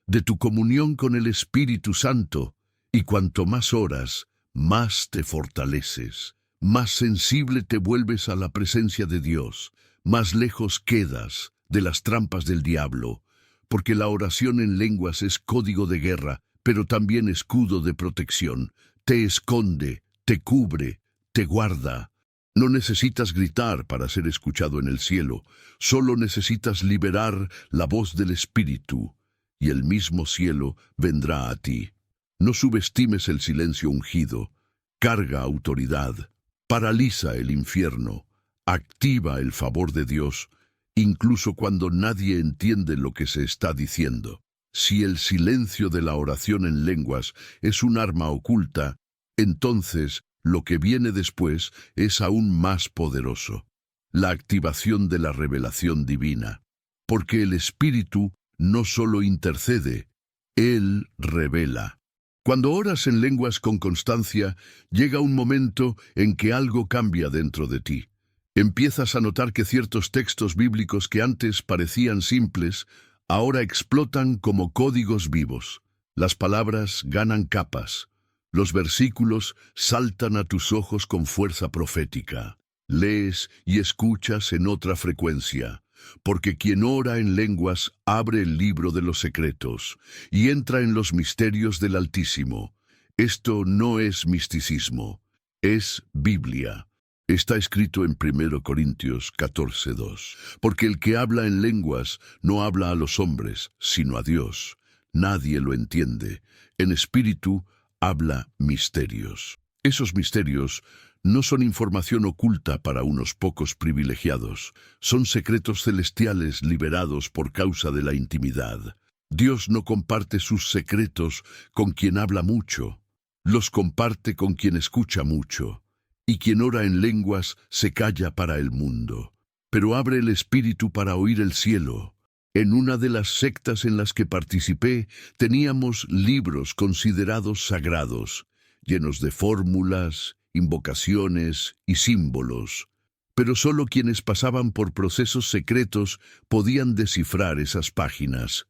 de tu comunión con el Espíritu Santo. Y cuanto más oras, más te fortaleces, más sensible te vuelves a la presencia de Dios, más lejos quedas de las trampas del diablo, porque la oración en lenguas es código de guerra, pero también escudo de protección. Te esconde, te cubre, te guarda. No necesitas gritar para ser escuchado en el cielo, solo necesitas liberar la voz del Espíritu, y el mismo cielo vendrá a ti. No subestimes el silencio ungido, carga autoridad, paraliza el infierno, activa el favor de Dios, incluso cuando nadie entiende lo que se está diciendo. Si el silencio de la oración en lenguas es un arma oculta, entonces lo que viene después es aún más poderoso: la activación de la revelación divina. Porque el Espíritu no solo intercede, Él revela. Cuando oras en lenguas con constancia, llega un momento en que algo cambia dentro de ti. Empiezas a notar que ciertos textos bíblicos que antes parecían simples, ahora explotan como códigos vivos. Las palabras ganan capas. Los versículos saltan a tus ojos con fuerza profética. Lees y escuchas en otra frecuencia, porque quien ora en lenguas abre el libro de los secretos y entra en los misterios del Altísimo. Esto no es misticismo, es Biblia. Está escrito en 1 Corintios 14:2. Porque el que habla en lenguas no habla a los hombres, sino a Dios. Nadie lo entiende. En espíritu habla misterios. Esos misterios no son información oculta para unos pocos privilegiados. Son secretos celestiales liberados por causa de la intimidad. Dios no comparte sus secretos con quien habla mucho. Los comparte con quien escucha mucho. Y quien ora en lenguas se calla para el mundo. Pero abre el espíritu para oír el cielo. En una de las sectas en las que participé, teníamos libros considerados sagrados, llenos de fórmulas, invocaciones y símbolos. Pero solo quienes pasaban por procesos secretos podían descifrar esas páginas.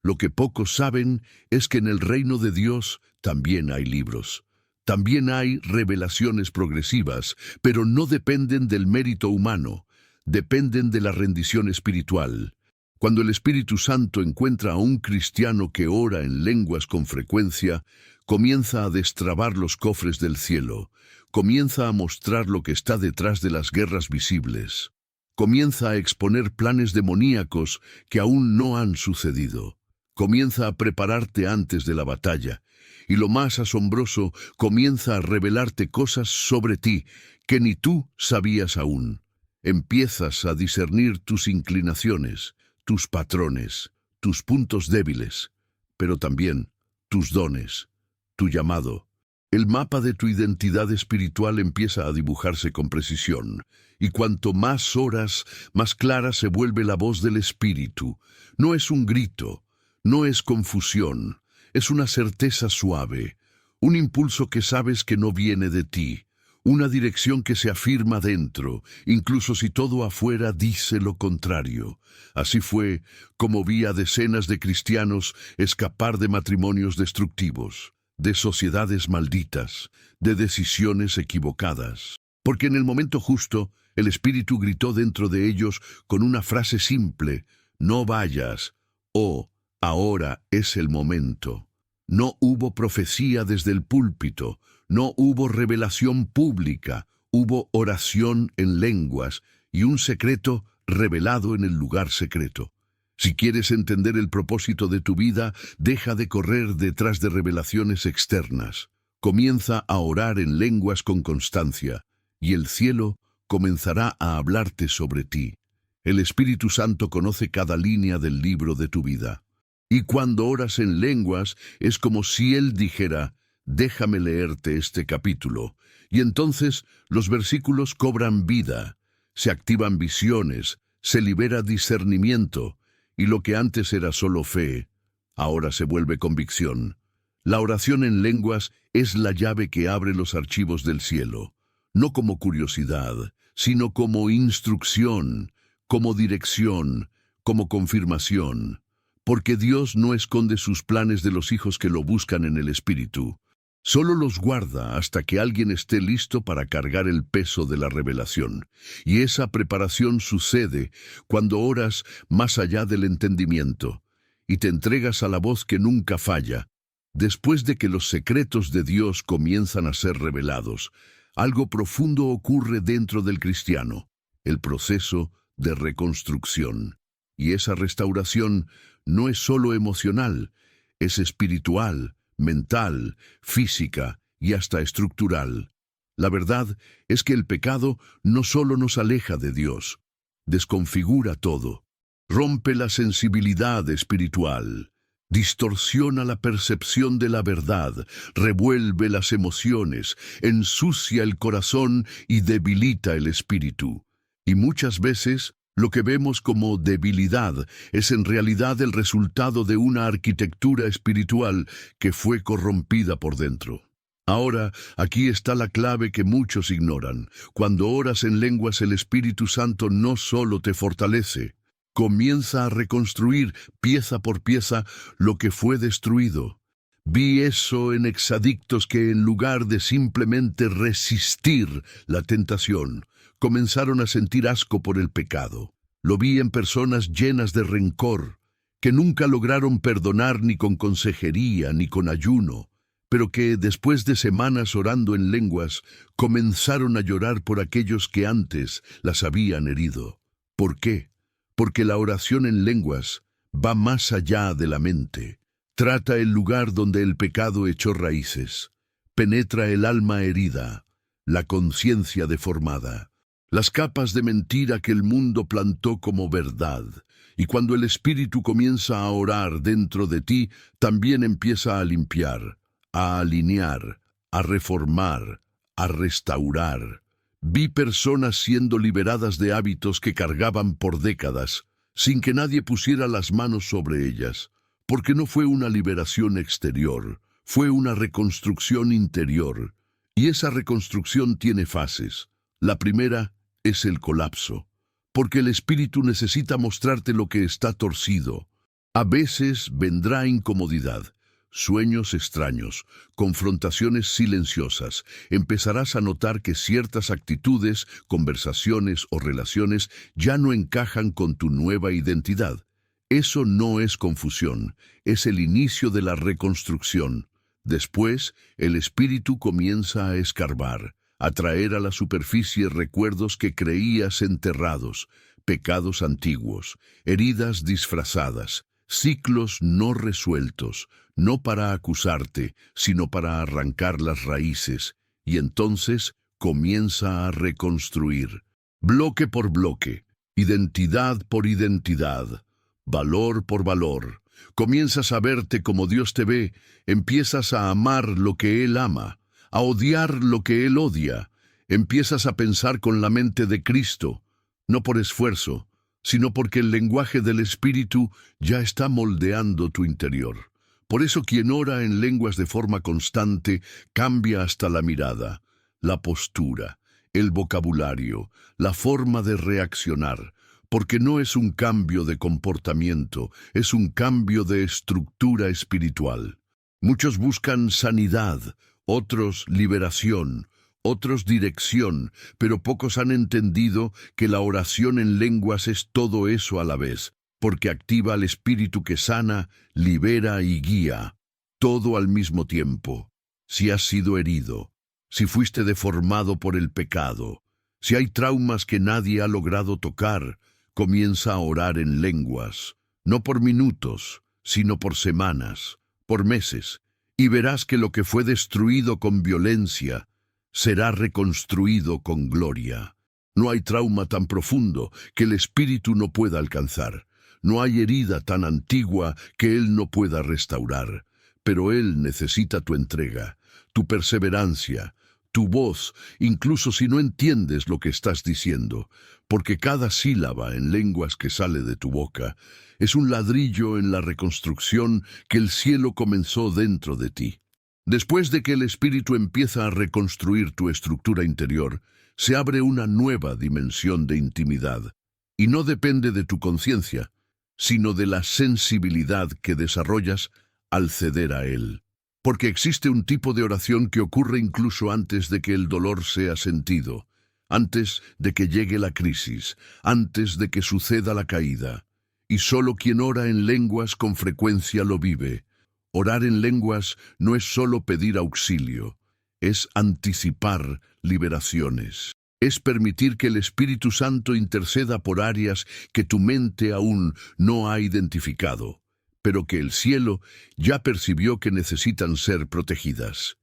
Lo que pocos saben es que en el reino de Dios también hay libros. También hay revelaciones progresivas, pero no dependen del mérito humano, dependen de la rendición espiritual. Cuando el Espíritu Santo encuentra a un cristiano que ora en lenguas con frecuencia, comienza a destrabar los cofres del cielo, comienza a mostrar lo que está detrás de las guerras visibles, comienza a exponer planes demoníacos que aún no han sucedido, comienza a prepararte antes de la batalla, y lo más asombroso, comienza a revelarte cosas sobre ti que ni tú sabías aún. Empiezas a discernir tus inclinaciones, tus patrones, tus puntos débiles, pero también tus dones, tu llamado. El mapa de tu identidad espiritual empieza a dibujarse con precisión, y cuanto más oras, más clara se vuelve la voz del Espíritu. No es un grito, no es confusión, es una certeza suave, un impulso que sabes que no viene de ti, una dirección que se afirma dentro, incluso si todo afuera dice lo contrario. Así fue como vi a decenas de cristianos escapar de matrimonios destructivos, de sociedades malditas, de decisiones equivocadas. Porque en el momento justo, el Espíritu gritó dentro de ellos con una frase simple: no vayas, o ahora es el momento. No hubo profecía desde el púlpito, no hubo revelación pública, hubo oración en lenguas y un secreto revelado en el lugar secreto. Si quieres entender el propósito de tu vida, deja de correr detrás de revelaciones externas. Comienza a orar en lenguas con constancia, y el cielo comenzará a hablarte sobre ti. El Espíritu Santo conoce cada línea del libro de tu vida. Y cuando oras en lenguas, es como si Él dijera: déjame leerte este capítulo. Y entonces los versículos cobran vida, se activan visiones, se libera discernimiento, y lo que antes era solo fe, ahora se vuelve convicción. La oración en lenguas es la llave que abre los archivos del cielo, no como curiosidad, sino como instrucción, como dirección, como confirmación. Porque Dios no esconde sus planes de los hijos que lo buscan en el Espíritu. Solo los guarda hasta que alguien esté listo para cargar el peso de la revelación. Y esa preparación sucede cuando oras más allá del entendimiento. y te entregas a la voz que nunca falla. Después de que los secretos de Dios comienzan a ser revelados, algo profundo ocurre dentro del cristiano, el proceso de reconstrucción. Y esa restauración no es solo emocional, es espiritual, mental, física y hasta estructural. La verdad es que el pecado no solo nos aleja de Dios, desconfigura todo, rompe la sensibilidad espiritual, distorsiona la percepción de la verdad, revuelve las emociones, ensucia el corazón y debilita el espíritu. Y muchas veces, lo que vemos como debilidad es en realidad el resultado de una arquitectura espiritual que fue corrompida por dentro. Ahora, aquí está la clave que muchos ignoran. Cuando oras en lenguas, el Espíritu Santo no solo te fortalece, comienza a reconstruir pieza por pieza lo que fue destruido. Vi eso en exadictos que en lugar de simplemente resistir la tentación, comenzaron a sentir asco por el pecado. Lo vi en personas llenas de rencor, que nunca lograron perdonar ni con consejería ni con ayuno, pero que después de semanas orando en lenguas, comenzaron a llorar por aquellos que antes las habían herido. ¿Por qué? Porque la oración en lenguas va más allá de la mente. Trata el lugar donde el pecado echó raíces. Penetra el alma herida, la conciencia deformada, las capas de mentira que el mundo plantó como verdad. Y cuando el Espíritu comienza a orar dentro de ti, también empieza a limpiar, a alinear, a reformar, a restaurar. Vi personas siendo liberadas de hábitos que cargaban por décadas, sin que nadie pusiera las manos sobre ellas, porque no fue una liberación exterior, fue una reconstrucción interior. Y esa reconstrucción tiene fases. La primera es el colapso, porque el Espíritu necesita mostrarte lo que está torcido. A veces vendrá incomodidad, sueños extraños, confrontaciones silenciosas. Empezarás a notar que ciertas actitudes, conversaciones o relaciones ya no encajan con tu nueva identidad. Eso no es confusión, es el inicio de la reconstrucción. Después, el Espíritu comienza a escarbar, a traer a la superficie recuerdos que creías enterrados, pecados antiguos, heridas disfrazadas, ciclos no resueltos, no para acusarte, sino para arrancar las raíces, y entonces comienza a reconstruir, bloque por bloque, identidad por identidad, valor por valor. Comienzas a verte como Dios te ve, empiezas a amar lo que Él ama, a odiar lo que Él odia, empiezas a pensar con la mente de Cristo, no por esfuerzo, sino porque el lenguaje del Espíritu ya está moldeando tu interior. Por eso quien ora en lenguas de forma constante cambia hasta la mirada, la postura, el vocabulario, la forma de reaccionar, porque no es un cambio de comportamiento, es un cambio de estructura espiritual. Muchos buscan sanidad, otros liberación, otros dirección, pero pocos han entendido que la oración en lenguas es todo eso a la vez, porque activa al Espíritu que sana, libera y guía, todo al mismo tiempo. Si has sido herido, si fuiste deformado por el pecado, si hay traumas que nadie ha logrado tocar, comienza a orar en lenguas, no por minutos, sino por semanas, por meses, y verás que lo que fue destruido con violencia será reconstruido con gloria. No hay trauma tan profundo que el Espíritu no pueda alcanzar. No hay herida tan antigua que Él no pueda restaurar. Pero Él necesita tu entrega, tu perseverancia, tu voz, incluso si no entiendes lo que estás diciendo, porque cada sílaba en lenguas que sale de tu boca es un ladrillo en la reconstrucción que el cielo comenzó dentro de ti. Después de que el Espíritu empieza a reconstruir tu estructura interior, se abre una nueva dimensión de intimidad, y no depende de tu conciencia, sino de la sensibilidad que desarrollas al ceder a Él. Porque existe un tipo de oración que ocurre incluso antes de que el dolor sea sentido, antes de que llegue la crisis, antes de que suceda la caída. y solo quien ora en lenguas con frecuencia lo vive. Orar en lenguas no es solo pedir auxilio, es anticipar liberaciones. Es permitir que el Espíritu Santo interceda por áreas que tu mente aún no ha identificado, pero que el cielo ya percibió que necesitan ser protegidas.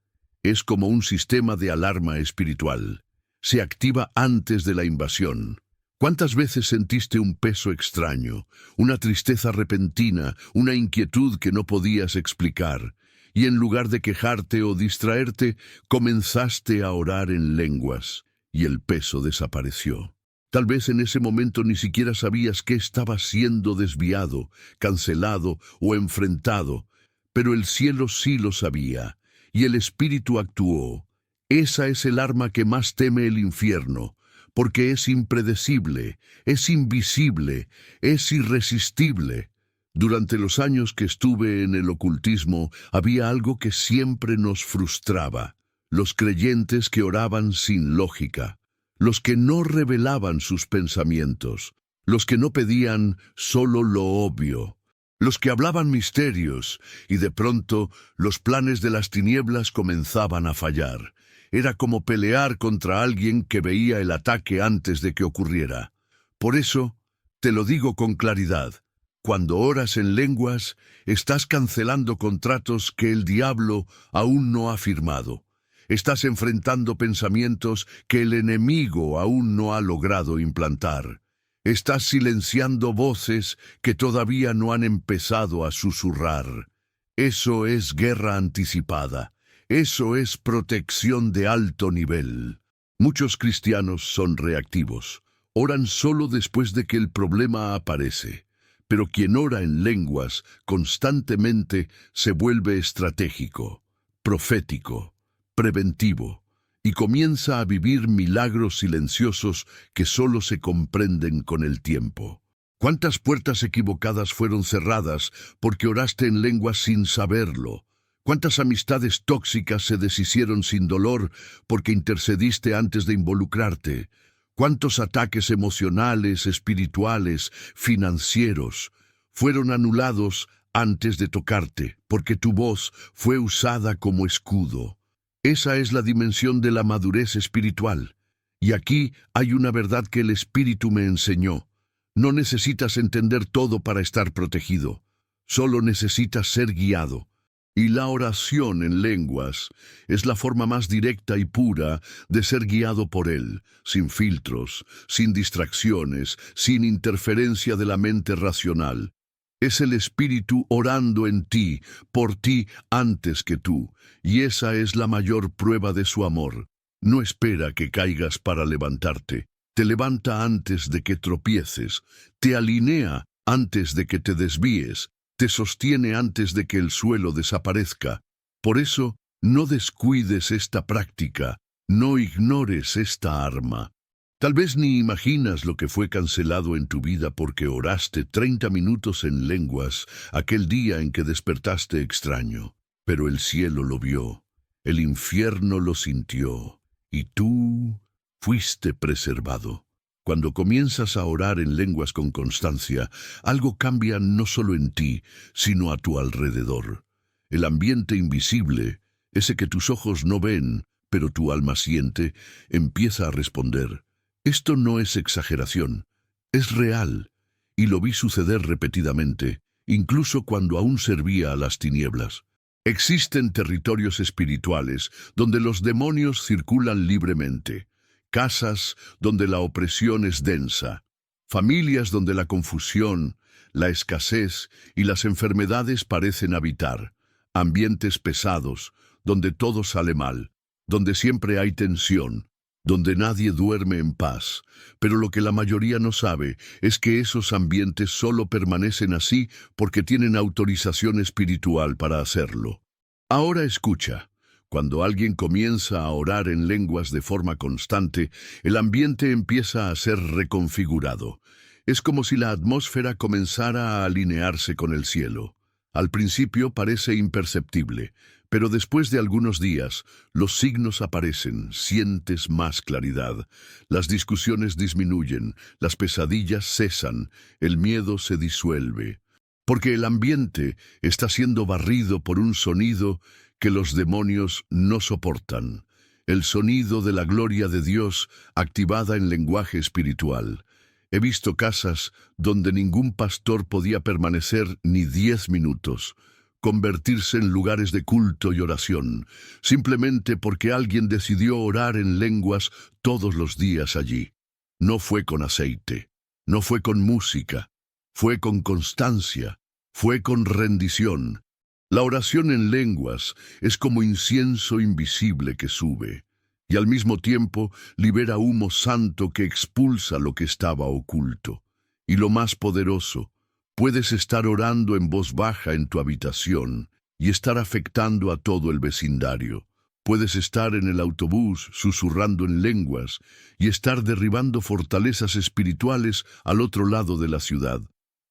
Es como un sistema de alarma espiritual. Se activa antes de la invasión. ¿Cuántas veces sentiste un peso extraño, una tristeza repentina, una inquietud que no podías explicar? Y en lugar de quejarte o distraerte, comenzaste a orar en lenguas, y el peso desapareció. Tal vez en ese momento ni siquiera sabías que estaba siendo desviado, cancelado o enfrentado, pero el cielo sí lo sabía, y el Espíritu actuó. Esa es el arma que más teme el infierno, porque es impredecible, es invisible, es irresistible. Durante los años que estuve en el ocultismo, había algo que siempre nos frustraba: los creyentes que oraban sin lógica, los que no revelaban sus pensamientos, los que no pedían solo lo obvio, los que hablaban misterios, y de pronto los planes de las tinieblas comenzaban a fallar. Era como pelear contra alguien que veía el ataque antes de que ocurriera. Por eso, te lo digo con claridad: cuando oras en lenguas, estás cancelando contratos que el diablo aún no ha firmado. Estás enfrentando pensamientos que el enemigo aún no ha logrado implantar. Estás silenciando voces que todavía no han empezado a susurrar. Eso es guerra anticipada. Eso es protección de alto nivel. Muchos cristianos son reactivos. Oran solo después de que el problema aparece. Pero quien ora en lenguas constantemente se vuelve estratégico, profético, preventivo, y comienza a vivir milagros silenciosos que solo se comprenden con el tiempo. ¿Cuántas puertas equivocadas fueron cerradas porque oraste en lenguas sin saberlo? ¿Cuántas amistades tóxicas se deshicieron sin dolor porque intercediste antes de involucrarte? ¿Cuántos ataques emocionales, espirituales, financieros fueron anulados antes de tocarte porque tu voz fue usada como escudo? Esa es la dimensión de la madurez espiritual. Y aquí hay una verdad que el Espíritu me enseñó. No necesitas entender todo para estar protegido. Solo necesitas ser guiado. Y la oración en lenguas es la forma más directa y pura de ser guiado por Él, sin filtros, sin distracciones, sin interferencia de la mente racional. Es el Espíritu orando en ti, por ti antes que tú, y esa es la mayor prueba de su amor. No espera que caigas para levantarte, te levanta antes de que tropieces, te alinea antes de que te desvíes, te sostiene antes de que el suelo desaparezca. Por eso, no descuides esta práctica, no ignores esta arma. Tal vez ni imaginas lo que fue cancelado en tu vida porque oraste 30 minutos en lenguas aquel día en que despertaste extraño. Pero el cielo lo vio, el infierno lo sintió, y tú fuiste preservado. Cuando comienzas a orar en lenguas con constancia, algo cambia no solo en ti, sino a tu alrededor. El ambiente invisible, ese que tus ojos no ven, pero tu alma siente, empieza a responder. Esto no es exageración, es real, y lo vi suceder repetidamente, incluso cuando aún servía a las tinieblas. Existen territorios espirituales donde los demonios circulan libremente. Casas donde la opresión es densa, familias donde la confusión, la escasez y las enfermedades parecen habitar, ambientes pesados, donde todo sale mal, donde siempre hay tensión, donde nadie duerme en paz. Pero lo que la mayoría no sabe es que esos ambientes solo permanecen así porque tienen autorización espiritual para hacerlo. Ahora escucha. Cuando alguien comienza a orar en lenguas de forma constante, el ambiente empieza a ser reconfigurado. Es como si la atmósfera comenzara a alinearse con el cielo. Al principio parece imperceptible, pero después de algunos días, los signos aparecen, sientes más claridad, las discusiones disminuyen, las pesadillas cesan, el miedo se disuelve, porque el ambiente está siendo barrido por un sonido que los demonios no soportan, el sonido de la gloria de Dios activada en lenguaje espiritual. He visto casas donde ningún pastor podía permanecer ni 10 minutos, convertirse en lugares de culto y oración, simplemente porque alguien decidió orar en lenguas todos los días allí. No fue con aceite, no fue con música, fue con constancia, fue con rendición. La oración en lenguas es como incienso invisible que sube, y al mismo tiempo libera humo santo que expulsa lo que estaba oculto. Y lo más poderoso, puedes estar orando en voz baja en tu habitación y estar afectando a todo el vecindario. Puedes estar en el autobús susurrando en lenguas y estar derribando fortalezas espirituales al otro lado de la ciudad,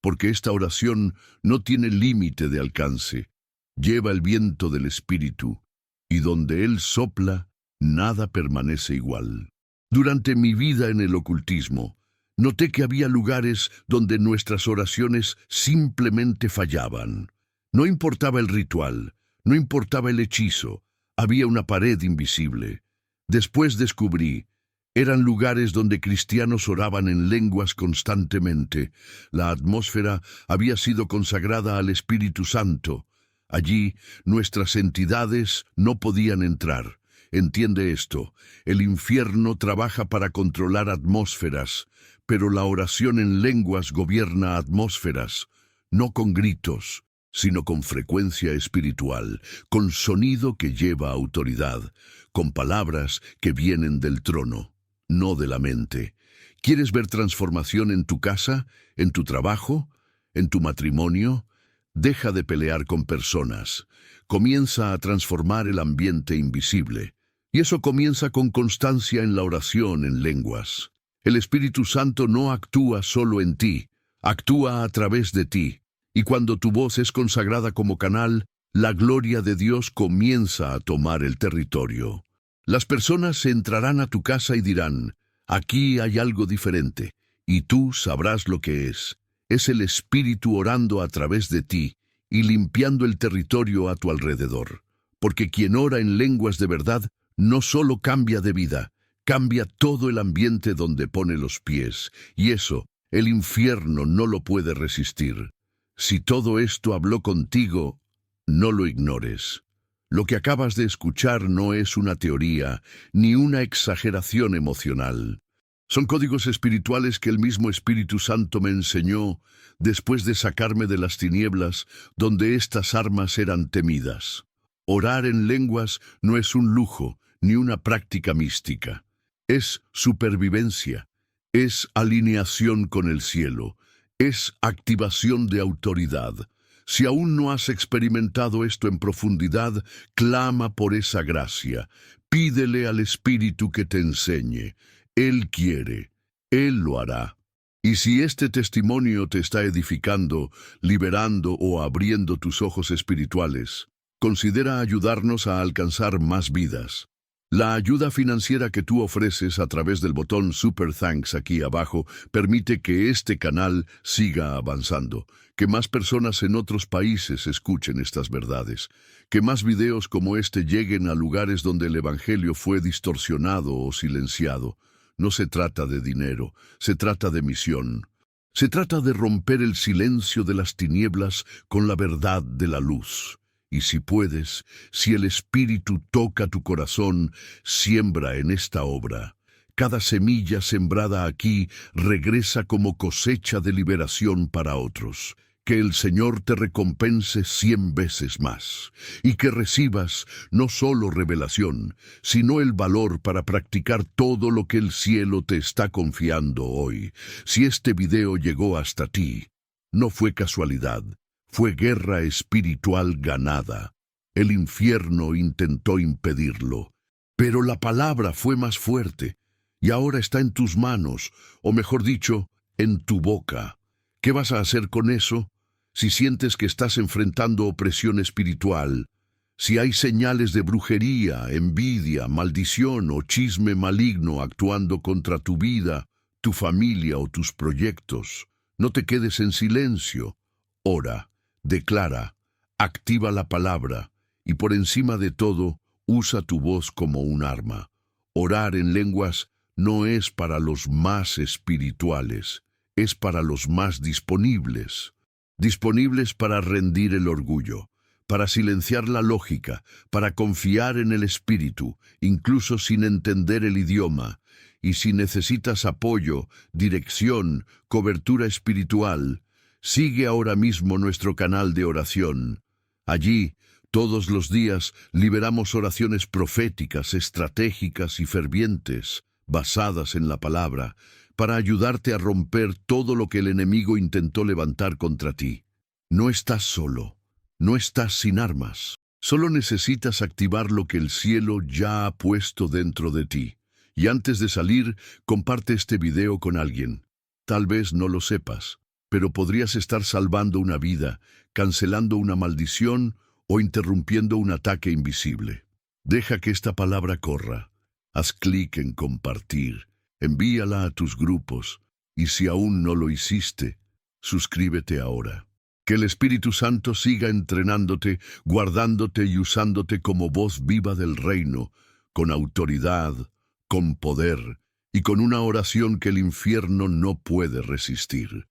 porque esta oración no tiene límite de alcance. Lleva el viento del Espíritu, y donde Él sopla, nada permanece igual. Durante mi vida en el ocultismo, noté que había lugares donde nuestras oraciones simplemente fallaban. No importaba el ritual, no importaba el hechizo, había una pared invisible. Después descubrí, eran lugares donde cristianos oraban en lenguas constantemente. La atmósfera había sido consagrada al Espíritu Santo. Allí nuestras entidades no podían entrar. Entiende esto, el infierno trabaja para controlar atmósferas, pero la oración en lenguas gobierna atmósferas, no con gritos, sino con frecuencia espiritual, con sonido que lleva autoridad, con palabras que vienen del trono, no de la mente. ¿Quieres ver transformación en tu casa, en tu trabajo, en tu matrimonio? Deja de pelear con personas. Comienza a transformar el ambiente invisible. Y eso comienza con constancia en la oración en lenguas. El Espíritu Santo no actúa solo en ti, actúa a través de ti. Y cuando tu voz es consagrada como canal, la gloria de Dios comienza a tomar el territorio. Las personas entrarán a tu casa y dirán, aquí hay algo diferente, y tú sabrás lo que es. Es el Espíritu orando a través de ti y limpiando el territorio a tu alrededor. Porque quien ora en lenguas de verdad no solo cambia de vida, cambia todo el ambiente donde pone los pies, y eso, el infierno no lo puede resistir. Si todo esto habló contigo, no lo ignores. Lo que acabas de escuchar no es una teoría, ni una exageración emocional. Son códigos espirituales que el mismo Espíritu Santo me enseñó después de sacarme de las tinieblas donde estas armas eran temidas. Orar en lenguas no es un lujo, ni una práctica mística. Es supervivencia, es alineación con el cielo, es activación de autoridad. Si aún no has experimentado esto en profundidad, clama por esa gracia. Pídele al Espíritu que te enseñe. Él quiere, Él lo hará. Y si este testimonio te está edificando, liberando o abriendo tus ojos espirituales, considera ayudarnos a alcanzar más vidas. La ayuda financiera que tú ofreces a través del botón Super Thanks aquí abajo permite que este canal siga avanzando, que más personas en otros países escuchen estas verdades, que más videos como este lleguen a lugares donde el Evangelio fue distorsionado o silenciado. No se trata de dinero, se trata de misión. Se trata de romper el silencio de las tinieblas con la verdad de la luz. Y si puedes, si el Espíritu toca tu corazón, siembra en esta obra. Cada semilla sembrada aquí regresa como cosecha de liberación para otros. Que el Señor te recompense 100 veces más, y que recibas no solo revelación, sino el valor para practicar todo lo que el cielo te está confiando hoy. Si este video llegó hasta ti, no fue casualidad. Fue guerra espiritual ganada. El infierno intentó impedirlo, pero la palabra fue más fuerte, y ahora está en tus manos, o mejor dicho, en tu boca. ¿Qué vas a hacer con eso? Si sientes que estás enfrentando opresión espiritual, si hay señales de brujería, envidia, maldición o chisme maligno actuando contra tu vida, tu familia o tus proyectos, no te quedes en silencio. Ora, declara, activa la palabra y por encima de todo, usa tu voz como un arma. Orar en lenguas no es para los más espirituales, es para los más disponibles. Disponibles para rendir el orgullo, para silenciar la lógica, para confiar en el espíritu, incluso sin entender el idioma. Y si necesitas apoyo, dirección, cobertura espiritual, sigue ahora mismo nuestro canal de oración. Allí, todos los días, liberamos oraciones proféticas, estratégicas y fervientes, basadas en la palabra, para ayudarte a romper todo lo que el enemigo intentó levantar contra ti. No estás solo, no estás sin armas. Solo necesitas activar lo que el cielo ya ha puesto dentro de ti. Y antes de salir, comparte este video con alguien. Tal vez no lo sepas, pero podrías estar salvando una vida, cancelando una maldición o interrumpiendo un ataque invisible. Deja que esta palabra corra. Haz clic en compartir, envíala a tus grupos y si aún no lo hiciste, suscríbete ahora. Que el Espíritu Santo siga entrenándote, guardándote y usándote como voz viva del reino, con autoridad, con poder y con una oración que el infierno no puede resistir.